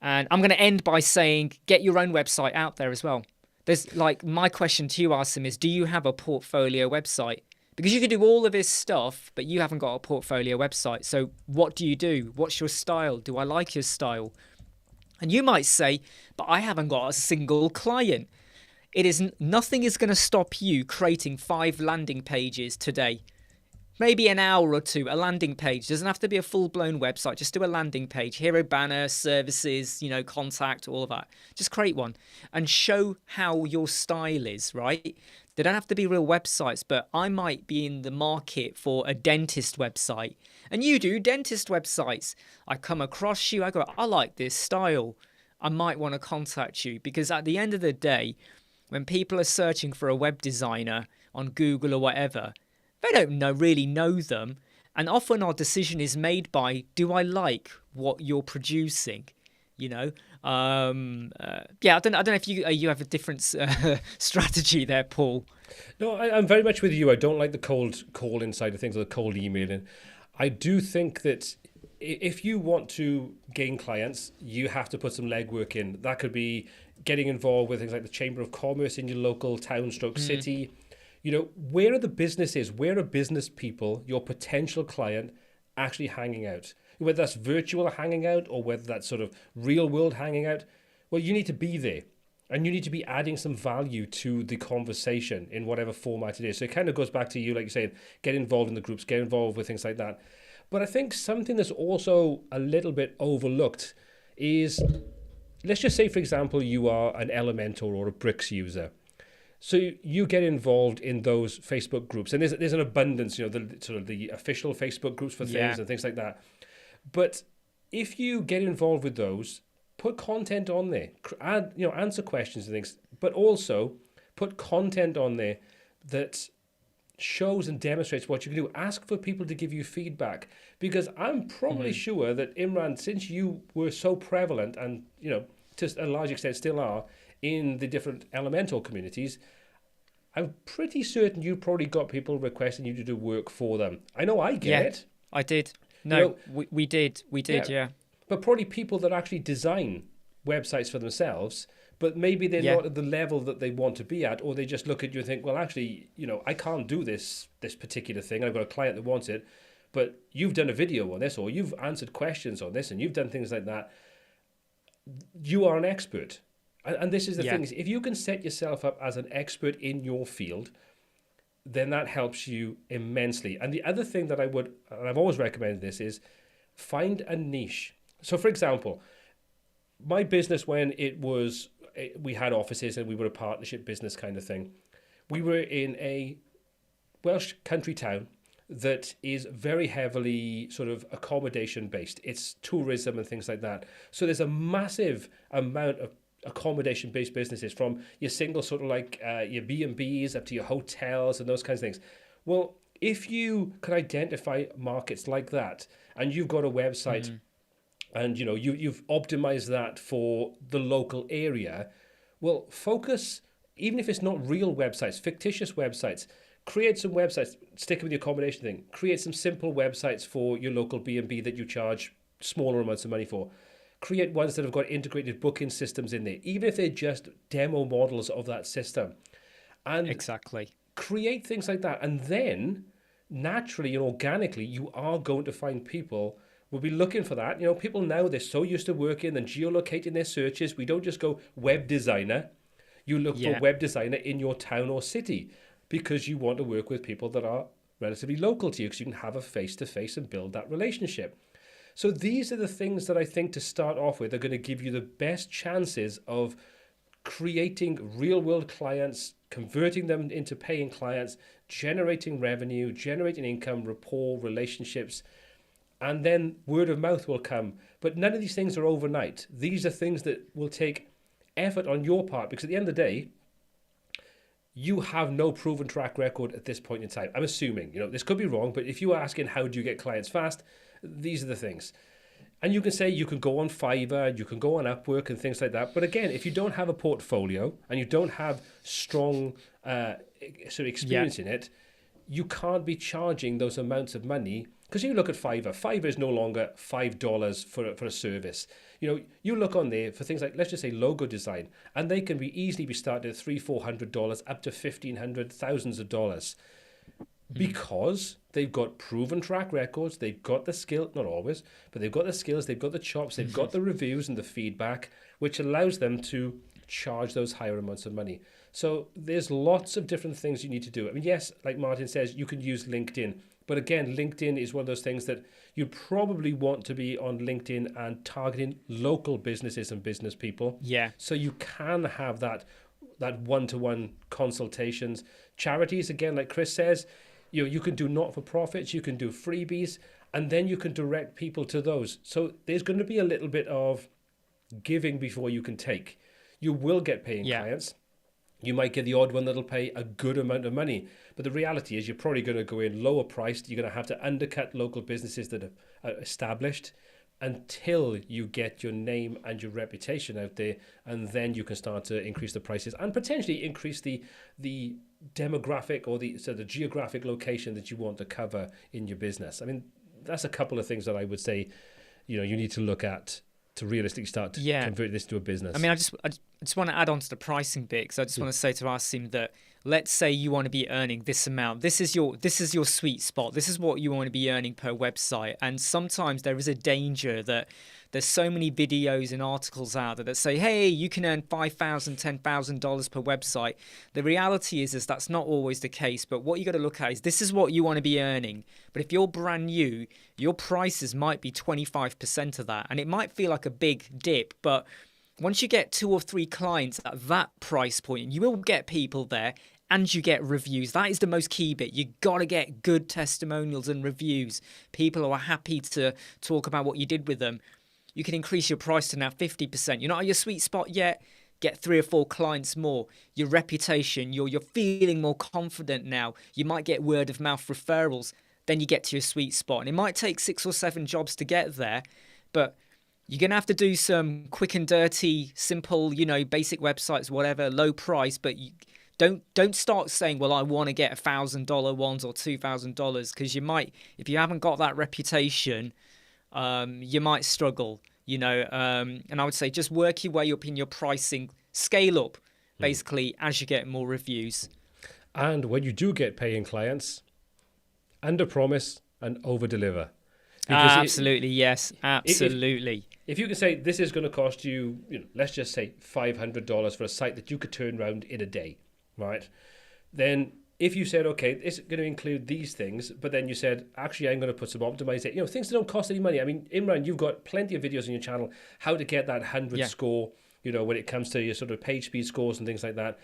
I'm going to end by saying, get your own website out there as well. There's my question to you, Asim, is do you have a portfolio website? Because you can do all of this stuff, but you haven't got a portfolio website. So what do you do? What's your style? Do I like your style? And you might say, but I haven't got a single client. Nothing is going to stop you creating 5 landing pages today. Maybe an hour or two, a landing page. Doesn't have to be a full-blown website. Just do a landing page. Hero banner, services, contact, all of that. Just create one and show how your style is, right? They don't have to be real websites, but I might be in the market for a dentist website. And you do dentist websites. I come across you, I go, I like this style. I might want to contact you because at the end of the day, when people are searching for a web designer on Google or whatever, they don't really know them. And often our decision is made by, do I like what you're producing? You know, yeah. I don't know if you have a different strategy there, Paul. No, I'm very much with you. I don't like the cold call inside of things or the cold emailing. I do think that if you want to gain clients, you have to put some legwork in. That could be getting involved with things like the Chamber of Commerce in your local town stroke city. You know, where are the businesses? Where are business people, your potential client, actually hanging out? Whether that's virtual hanging out or whether that's sort of real world hanging out, well, you need to be there. And you need to be adding some value to the conversation in whatever format it is. So it kind of goes back to you, like you're saying, get involved in the groups, get involved with things like that. But I think something that's also a little bit overlooked is, let's just say, for example, you are an Elementor or a Bricks user. So you get involved in those Facebook groups, and there's an abundance, you know, the sort of the official Facebook groups for things and things like that. But if you get involved with those, put content on there, answer questions and things, but also put content on there that shows and demonstrates what you can do. Ask for people to give you feedback, because I'm probably sure that, Imran, since you were so prevalent and, you know, to a large extent still are in the different elemental communities, I'm pretty certain you probably got people requesting you to do work for them. I know I get it. I did. No, we did. We did, yeah. But probably people that actually design websites for themselves, but maybe they're not at the level that they want to be at, or they just look at you and think, well, actually, you know, I can't do this particular thing. I've got a client that wants it, but you've done a video on this, or you've answered questions on this, and you've done things like that. You are an expert. And this is the thing, is if you can set yourself up as an expert in your field, then that helps you immensely. And the other thing that and I've always recommended this, is find a niche. So, for example, my business, when we had offices and we were a partnership business kind of thing, we were in a Welsh country town that is very heavily sort of accommodation based. It's tourism and things like that. So there's a massive amount of accommodation based businesses, from your single sort of like your B&Bs up to your hotels and those kinds of things. Well, if you can identify markets like that, and you've got a website and, you know, you've optimized that for the local area, well, focus, even if it's not real websites, fictitious websites, create some websites, stick with the accommodation thing, create some simple websites for your local B&B that you charge smaller amounts of money for. Create ones that have got integrated booking systems in there, even if they're just demo models of that system. And exactly. Create things like that. And then naturally and organically, you are going to find people will be looking for that. You know, people now, they're so used to working and geolocating their searches. We don't just go web designer. You look for web designer in your town or city, because you want to work with people that are relatively local to you, because you can have a face-to-face and build that relationship. So these are the things that I think, to start off with, are going to give you the best chances of creating real-world clients, converting them into paying clients, generating revenue, generating income, rapport, relationships, and then word of mouth will come. But none of these things are overnight. These are things that will take effort on your part, because at the end of the day, you have no proven track record at this point in time. I'm assuming, you know, this could be wrong, but if you are asking how do you get clients fast, these are the things. And you can say you can go on Fiverr, you can go on Upwork and things like that. But again, if you don't have a portfolio and you don't have strong sort of experience in it, you can't be charging those amounts of money. Because you look at Fiverr is no longer $5 for a service. You know, you look on there for things like, let's just say, logo design, and they can be easily started at $300-400 up to $1,500, thousands of dollars, because they've got proven track records, they've got the skill, not always, but they've got the skills, they've got the chops, they've got the reviews and the feedback, which allows them to charge those higher amounts of money. So there's lots of different things you need to do. I mean, yes, like Martin says, you can use LinkedIn. But again, LinkedIn is one of those things that you probably want to be on LinkedIn and targeting local businesses and business people. Yeah. So you can have that one-to-one consultations. Charities, again, like Chris says, you can do not-for-profits, you can do freebies, and then you can direct people to those. So there's going to be a little bit of giving before you can take. You will get paying clients. You might get the odd one that'll pay a good amount of money. But the reality is you're probably going to go in lower priced. You're going to have to undercut local businesses that are established until you get your name and your reputation out there. And then you can start to increase the prices and potentially increase the demographic or the geographic location that you want to cover in your business. I mean, that's a couple of things that I would say, you need to look at to realistically start to convert this to a business. I mean, I just want to add on to the pricing bit, because I just want to say to Asim that, let's say you want to be earning this amount. This is your sweet spot. This is what you want to be earning per website. And sometimes there is a danger that there's so many videos and articles out there that say, hey, you can earn $5,000, $10,000 per website. The reality is that's not always the case. But what you got to look at is, this is what you want to be earning. But if you're brand new, your prices might be 25% of that. And it might feel like a big dip, but once you get 2 or 3 clients at that price point, you will get people there and you get reviews. That is the most key bit. You got to get good testimonials and reviews. People who are happy to talk about what you did with them. You can increase your price to now 50%. You're not at your sweet spot yet. Get 3 or 4 clients more. Your reputation, you're feeling more confident now. You might get word of mouth referrals. Then you get to your sweet spot. And it might take 6 or 7 jobs to get there, but you're going to have to do some quick and dirty, simple, basic websites, whatever, low price. But you don't start saying, well, I want to get $1,000 ones or $2,000, because you might, if you haven't got that reputation, you might struggle, and I would say just work your way up in your pricing, scale up basically as you get more reviews. And when you do get paying clients, under promise and over deliver. Absolutely, yes, absolutely. If you can say this is going to cost you, let's just say $500 for a site that you could turn around in a day, right? Then if you said, okay, it's going to include these things, but then you said, actually, I'm going to put some optimization, things that don't cost any money. I mean, Imran, you've got plenty of videos on your channel, how to get that 100 score, when it comes to your sort of page speed scores and things like that.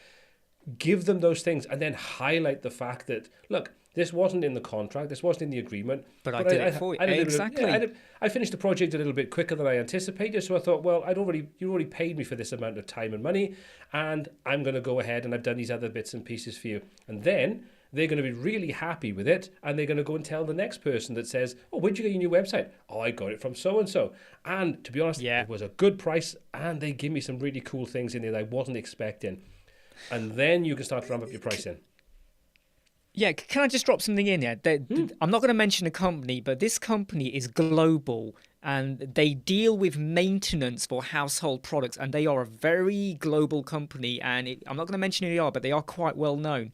Give them those things and then highlight the fact that, look, this wasn't in the contract, this wasn't in the agreement. But I did it for you. Exactly. I finished the project a little bit quicker than I anticipated, so I thought, well, you already paid me for this amount of time and money, and I'm going to go ahead and I've done these other bits and pieces for you. And then they're going to be really happy with it, and they're going to go and tell the next person that says, oh, where'd you get your new website? Oh, I got it from so-and-so. And to be honest, it was a good price, and they give me some really cool things in there that I wasn't expecting. And then you can start to ramp up your pricing. Yeah, can I just drop something in here? I'm not going to mention a company, but this company is global, and they deal with maintenance for household products, and they are a very global company. And I'm not going to mention who they are, but they are quite well known.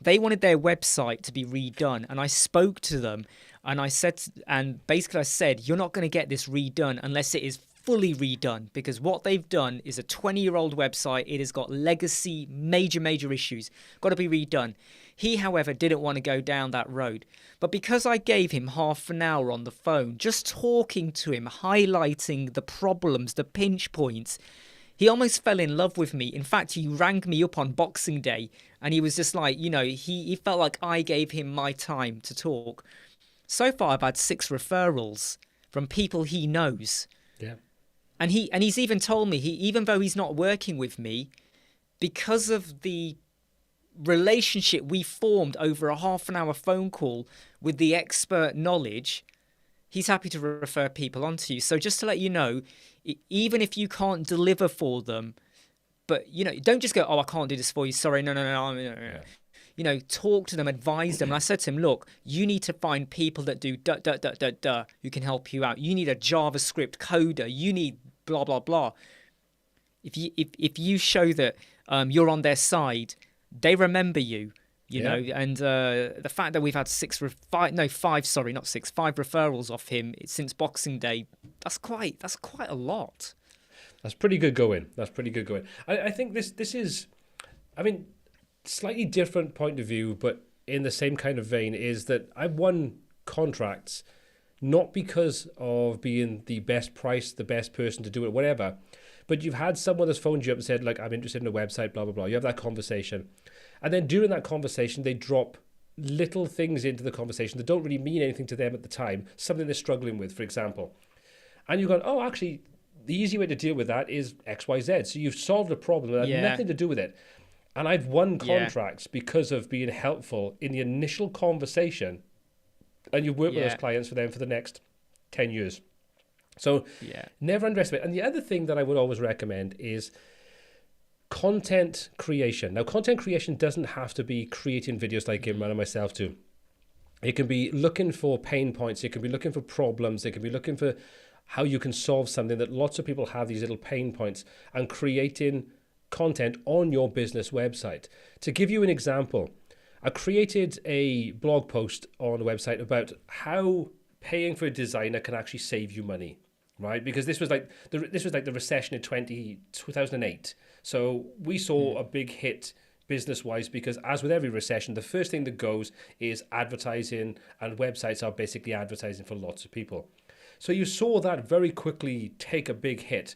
They wanted their website to be redone, and I spoke to them, and I said, you're not going to get this redone unless it is fully redone, because what they've done is a 20-year-old website. It has got legacy, major issues, got to be redone. He, however, didn't want to go down that road. But because I gave him half an hour on the phone, just talking to him, highlighting the problems, the pinch points, he almost fell in love with me. In fact, he rang me up on Boxing Day, and he was just like, he felt like I gave him my time to talk. So far, I've had 6 referrals from people he knows. Yeah. And he's even told me, even though he's not working with me, because of the relationship we formed over a half an hour phone call with the expert knowledge, he's happy to refer people on to you. So just to let you know, even if you can't deliver for them, but don't just go, oh, I can't do this for you, sorry, no. Talk to them, advise them. And I said to him, look, you need to find people that do who can help you out. You need a JavaScript coder, you need blah blah blah. If you show that you're on their side, they remember you, know, and the fact that we've had 5 referrals off him since Boxing Day, that's quite a lot. That's pretty good going. I think this is, slightly different point of view, but in the same kind of vein, is that I've won contracts not because of being the best price, the best person to do it, whatever, but you've had someone that's phoned you up and said, like, I'm interested in a website, blah, blah, blah. You have that conversation. And then during that conversation, they drop little things into the conversation that don't really mean anything to them at the time, something they're struggling with, for example. And you've gone, oh, actually, the easy way to deal with that is X, Y, Z. So you've solved a problem that had nothing to do with it. And I've won Yeah. contracts because of being helpful in the initial conversation, and you work with those Yeah. clients for them for the next 10 years. So Yeah. never underestimate. And the other thing that I would always recommend is content creation. Now, content creation doesn't have to be creating videos like Imran and myself do. It can be looking for pain points. It can be looking for problems. It can be looking for how you can solve something that lots of people have, these little pain points, and creating content on your business website. To give you an example, I created a blog post on a website about how paying for a designer can actually save you money, right? Because this was like the recession in 2008. So we saw a big hit business-wise because, as with every recession, the first thing that goes is advertising, and websites are basically advertising for lots of people. So you saw that very quickly take a big hit.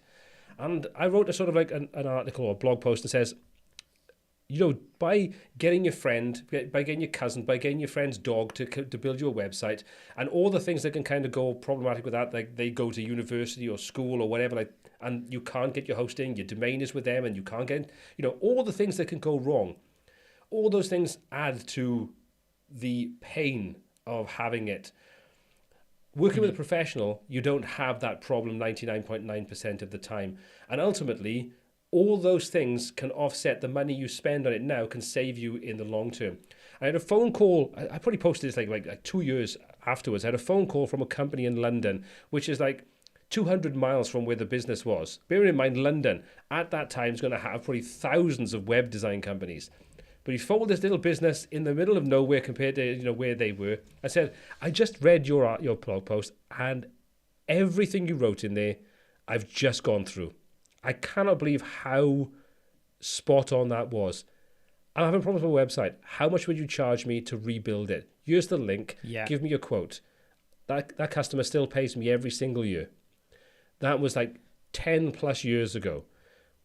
And I wrote a sort of like an article or a blog post that says, you know, by getting your friend, by getting your cousin, by getting your friend's dog to build you a website, and all the things that can kind of go problematic with that, like they go to university or school or whatever, like, and you can't get your hosting, your domain is with them, and you can't get, you know, all the things that can go wrong. All those things add to the pain of having it. Working with a professional, you don't have that problem 99.9% of the time. And ultimately, all those things can offset the money you spend on it now, can save you in the long term. I had a phone call, I probably posted this like 2 years afterwards. I had a phone call from a company in London, which is like 200 miles from where the business was. Bearing in mind, London at that time is going to have probably thousands of web design companies. But he folded this little business in the middle of nowhere compared to, you know, where they were. I said, I just read your blog post, and everything you wrote in there, I've just gone through. I cannot believe how spot on that was. I'm having problems with my website. How much would you charge me to rebuild it? Here's the link. Yeah. Give me a quote. That customer still pays me every single year. That was like 10 plus years ago.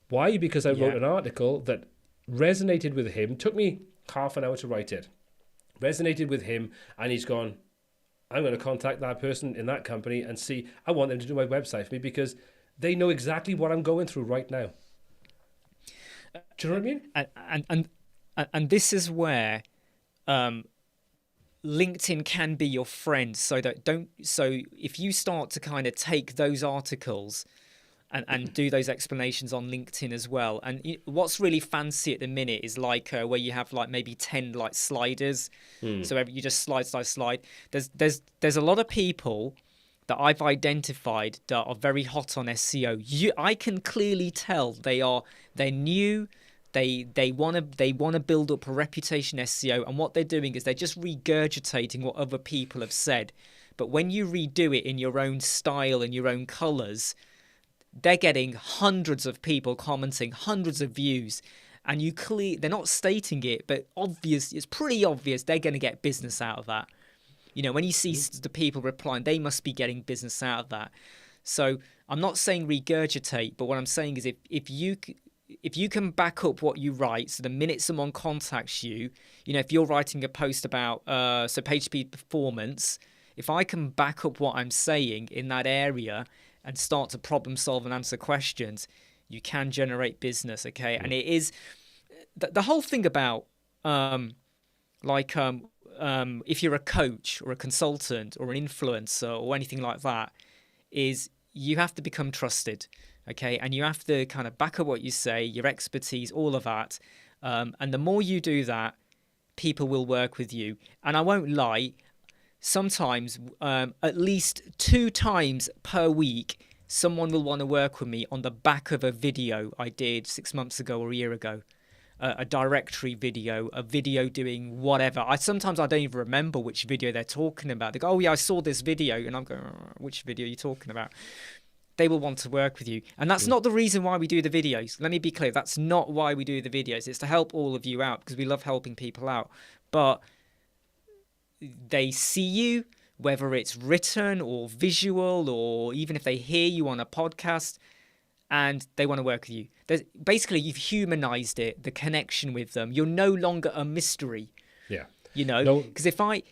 Why? Because I wrote an article that resonated with him. Took me half an hour to write it. Resonated with him, and he's gone, I'm going to contact that person in that company and see, I want them to do my website for me because they know exactly what I'm going through right now. Do you know what I mean? And this is where LinkedIn can be your friend. So if you start to kind of take those articles and do those explanations on LinkedIn as well. And what's really fancy at the minute is like where you have like maybe 10 like sliders. So you just slide. There's a lot of people that I've identified that are very hot on SEO. I can clearly tell they're new. They want to build up a reputation SEO, and what they're doing is they're just regurgitating what other people have said. But when you redo it in your own style and your own colors, they're getting hundreds of people commenting, hundreds of views, and they're not stating it, but it's pretty obvious they're going to get business out of that. You know, when you see the people replying, they must be getting business out of that. So I'm not saying regurgitate, but what I'm saying is if you can back up what you write, so the minute someone contacts you, you know, if you're writing a post about PageSpeed performance, if I can back up what I'm saying in that area and start to problem solve and answer questions, you can generate business, okay? And it is the whole thing about if you're a coach or a consultant or an influencer or anything like that, is you have to become trusted, okay? And you have to kind of back up what you say, your expertise, all of that. And the more you do that, people will work with you. And I won't lie, sometimes at least 2 times per week, someone will want to work with me on the back of a video I did 6 months ago or a year ago. A directory video, a video doing whatever. Sometimes I don't even remember which video they're talking about. They go, oh yeah, I saw this video. And I'm going, which video are you talking about? They will want to work with you. And that's not the reason why we do the videos. Let me be clear. That's not why we do the videos. It's to help all of you out because we love helping people out. But they see you, whether it's written or visual, or even if they hear you on a podcast, and they want to work with you. Basically, you've humanized it, the connection with them. You're no longer a mystery. Yeah. You know, because sorry,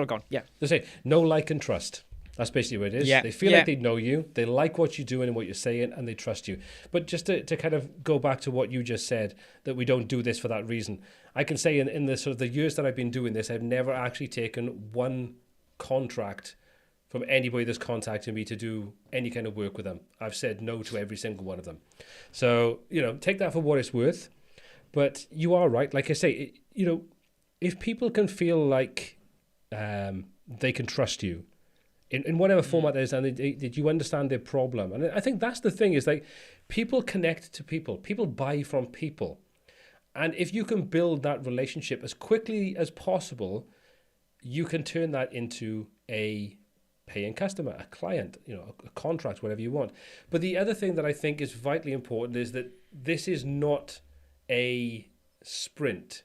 go on. Yeah. They say, know, like, and trust. That's basically what it is. Yeah. They feel Yeah. like they know you, they like what you're doing and what you're saying, and they trust you. But just to kind of go back to what you just said, that we don't do this for that reason. I can say in the sort of the years that I've been doing this, I've never actually taken one contract from anybody that's contacted me to do any kind of work with them. I've said no to every single one of them. So, take that for what it's worth. But you are right. Like I say, if people can feel like they can trust you in whatever format that is, and did you understand their problem? And I think that's the thing, is like people connect to people. People buy from people. And if you can build that relationship as quickly as possible, you can turn that into a paying customer, a client, a contract, whatever you want. But the other thing that I think is vitally important is that this is not a sprint.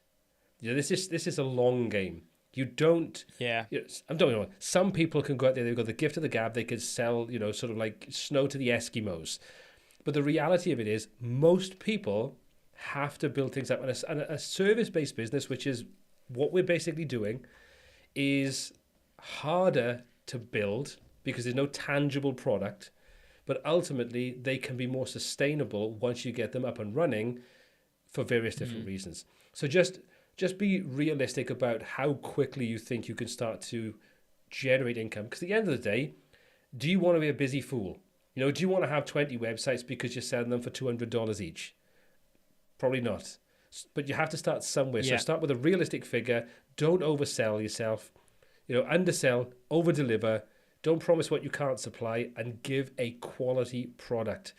This is a long game. You don't. Yeah. I'm talking about some people can go out there. They've got the gift of the gab. They could sell, sort of like snow to the Eskimos. But the reality of it is, most people have to build things up. And a service-based business, which is what we're basically doing, is harder to build because there's no tangible product. But ultimately, they can be more sustainable once you get them up and running for various different reasons. So just be realistic about how quickly you think you can start to generate income. Because at the end of the day, do you want to be a busy fool? Do you want to have 20 websites because you're selling them for $200 each? Probably not. But you have to start somewhere. Yeah. So start with a realistic figure. Don't oversell yourself. Undersell, overdeliver. Don't promise what you can't supply, and give a quality product.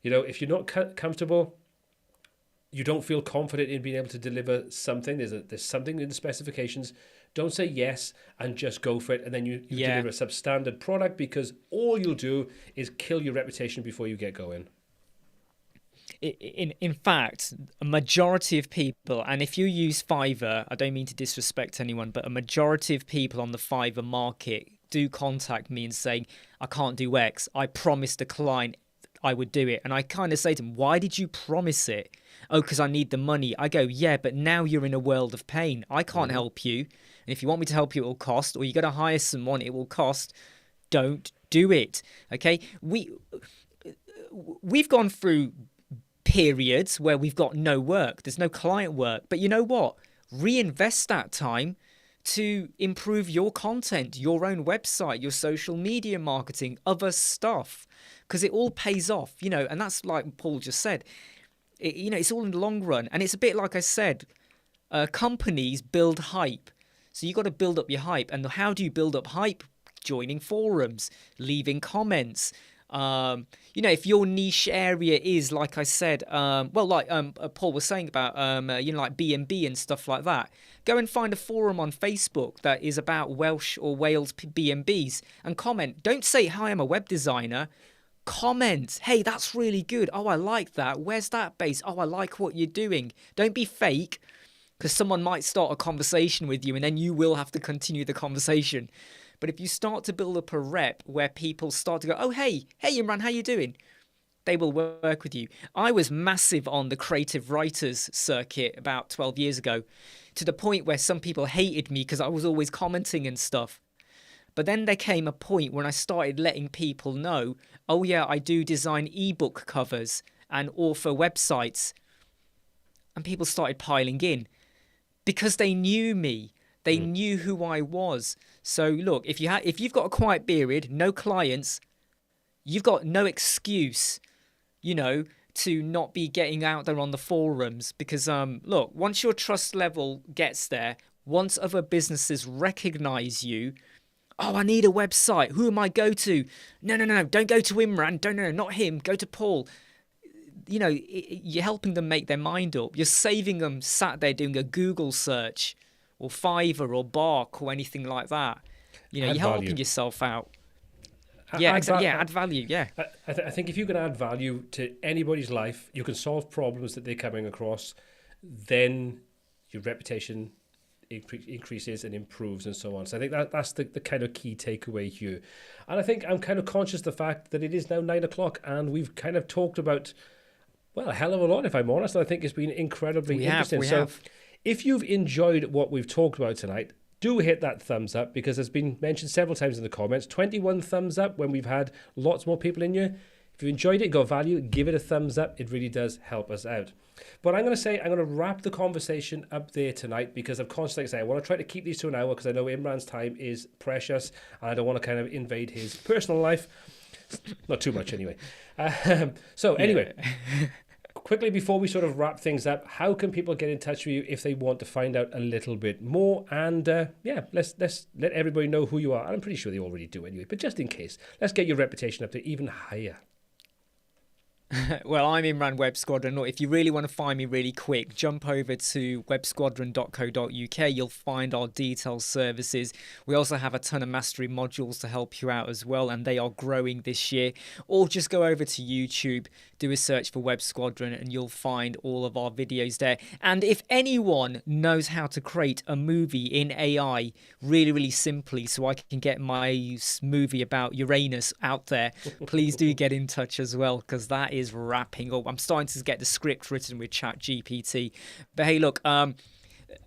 If you're not comfortable, you don't feel confident in being able to deliver something, there's something in the specifications, don't say yes and just go for it, and then you deliver a substandard product, because all you'll do is kill your reputation before you get going. In fact, a majority of people, and if you use Fiverr, I don't mean to disrespect anyone, but a majority of people on the Fiverr market do contact me and saying, I can't do X. I promised a client I would do it. And I kind of say to them, why did you promise it? Oh, because I need the money. I go, yeah, but now you're in a world of pain. I can't help you. And if you want me to help you, it will cost, or you're going to hire someone, it will cost. Don't do it. Okay? We've gone through periods where we've got no work. There's no client work. But you know what? Reinvest that time to improve your content, your own website, your social media marketing, other stuff, because it all pays off, and that's like Paul just said, it's all in the long run. And it's a bit like I said, companies build hype. So you got to build up your hype. And how do you build up hype? Joining forums, leaving comments. If your niche area is, like I said, Paul was saying about, like B&B and stuff like that, go and find a forum on Facebook that is about Welsh or Wales B&Bs and comment. Don't say, hi, I'm a web designer. Comment, hey, that's really good. Oh, I like that. Where's that based? Oh, I like what you're doing. Don't be fake, because someone might start a conversation with you and then you will have to continue the conversation. But if you start to build up a rep where people start to go, oh, hey Imran, how you doing? They will work with you. I was massive on the creative writers circuit about 12 years ago, to the point where some people hated me because I was always commenting and stuff. But then there came a point when I started letting people know, oh yeah, I do design ebook covers and author websites. And people started piling in because they knew me. They knew who I was. So look, if you've got a quiet period, no clients, you've got no excuse, to not be getting out there on the forums. Because look, once your trust level gets there, once other businesses recognize you, oh, I need a website. Who am I go to? No, don't go to Imran. No, not him. Go to Paul. You're helping them make their mind up. You're saving them sat there doing a Google search, or Fiverr or Bark or anything like that. You're helping yourself out. Add value. Yeah. I think if you can add value to anybody's life, you can solve problems that they're coming across, then your reputation increases and improves and so on. So I think that's the kind of key takeaway here. And I think I'm kind of conscious of the fact that it is now 9:00 and we've kind of talked about, well, a hell of a lot, if I'm honest. I think it's been incredibly interesting. We have. If you've enjoyed what we've talked about tonight, do hit that thumbs up, because it's been mentioned several times in the comments. 21 thumbs up when we've had lots more people in here. If you enjoyed it, got value, give it a thumbs up. It really does help us out. But I'm going to wrap the conversation up there tonight, because I've constantly said I want to try to keep these to an hour, because I know Imran's time is precious and I don't want to kind of invade his personal life. Not too much anyway. Anyway, quickly before we sort of wrap things up, how can people get in touch with you if they want to find out a little bit more? And let's let everybody know who you are. I'm pretty sure they already do anyway, but just in case, let's get your reputation up to even higher. Well, I'm Imran Web Squadron. If you really want to find me really quick, jump over to websquadron.co.uk. You'll find our detailed services. We also have a ton of mastery modules to help you out as well, and they are growing this year. Or just go over to YouTube, do a search for Web Squadron, and you'll find all of our videos there. And if anyone knows how to create a movie in AI really, really simply, so I can get my movie about Uranus out there, please do get in touch as well, because that is wrapping up. I'm starting to get the script written with ChatGPT. But hey, look,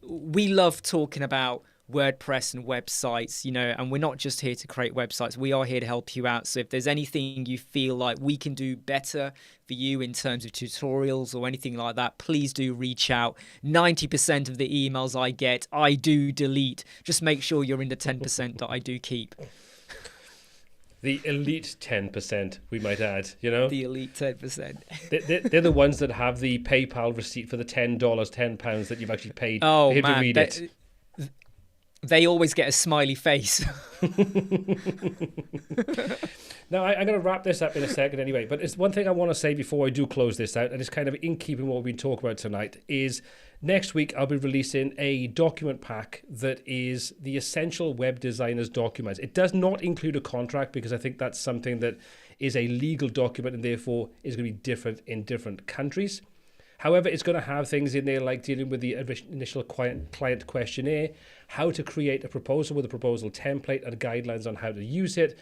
we love talking about WordPress and websites, and we're not just here to create websites. We are here to help you out. So if there's anything you feel like we can do better for you in terms of tutorials or anything like that, please do reach out. 90% of the emails I get, I do delete. Just make sure you're in the 10% that I do keep. The elite 10%, we might add, The elite 10%. They're the ones that have the PayPal receipt for the $10, £10 that you've actually paid for him to read it. They always get a smiley face. Now, I'm going to wrap this up in a second anyway, but it's one thing I want to say before I do close this out, and it's kind of in keeping with what we've been talking about tonight, is next week I'll be releasing a document pack that is the essential web designers documents. It does not include a contract, because I think that's something that is a legal document and therefore is going to be different in different countries. However, it's going to have things in there like dealing with the initial client questionnaire, how to create a proposal with a proposal template, and guidelines on how to use it,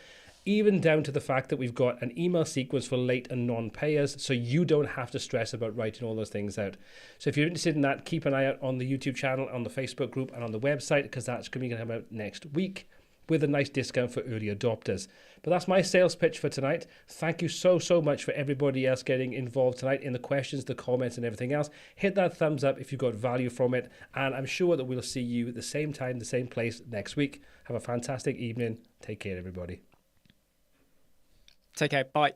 even down to the fact that we've got an email sequence for late and non-payers, so you don't have to stress about writing all those things out. So if you're interested in that, keep an eye out on the YouTube channel, on the Facebook group, and on the website, because that's going to come out next week with a nice discount for early adopters. But that's my sales pitch for tonight. Thank you so much for everybody else getting involved tonight in the questions, the comments, and everything else. Hit that thumbs up if you got value from it, and I'm sure that we'll see you at the same time, the same place next week. Have a fantastic evening. Take care, everybody. Take care. Bye.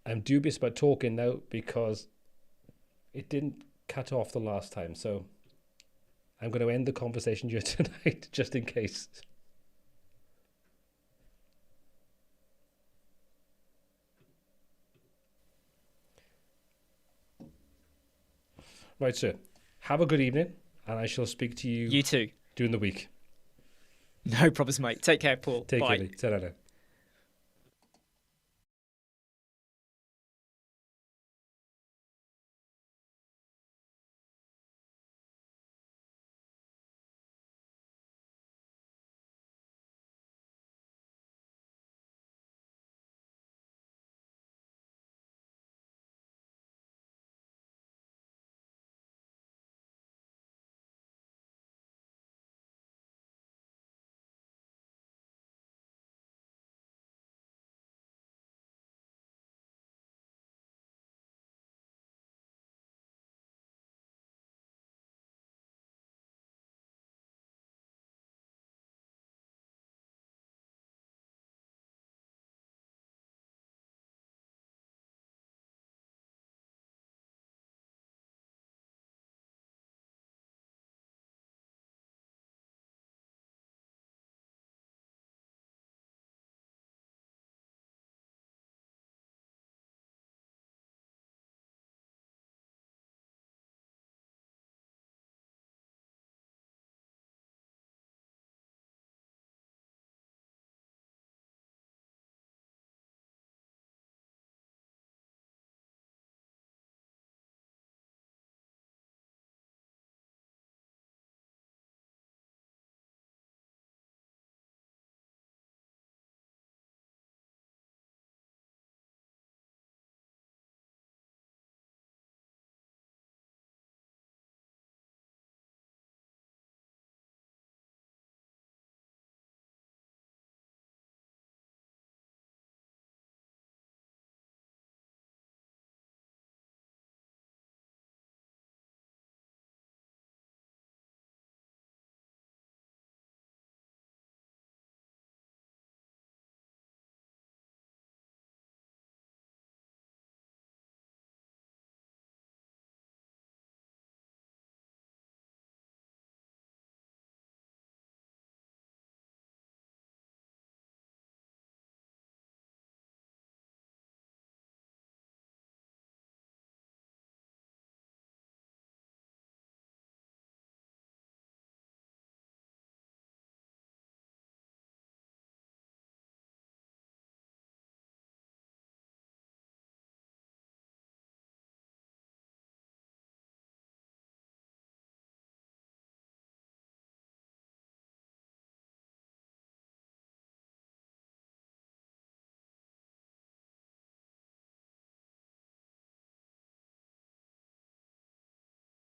I'm dubious about talking now because it didn't cut off the last time, so I'm going to end the conversation here tonight just in case. Right, sir. Have a good evening, and I shall speak to you. You too. During the week. No problems, mate. Take care, Paul. Take Bye. care. Ta-ra.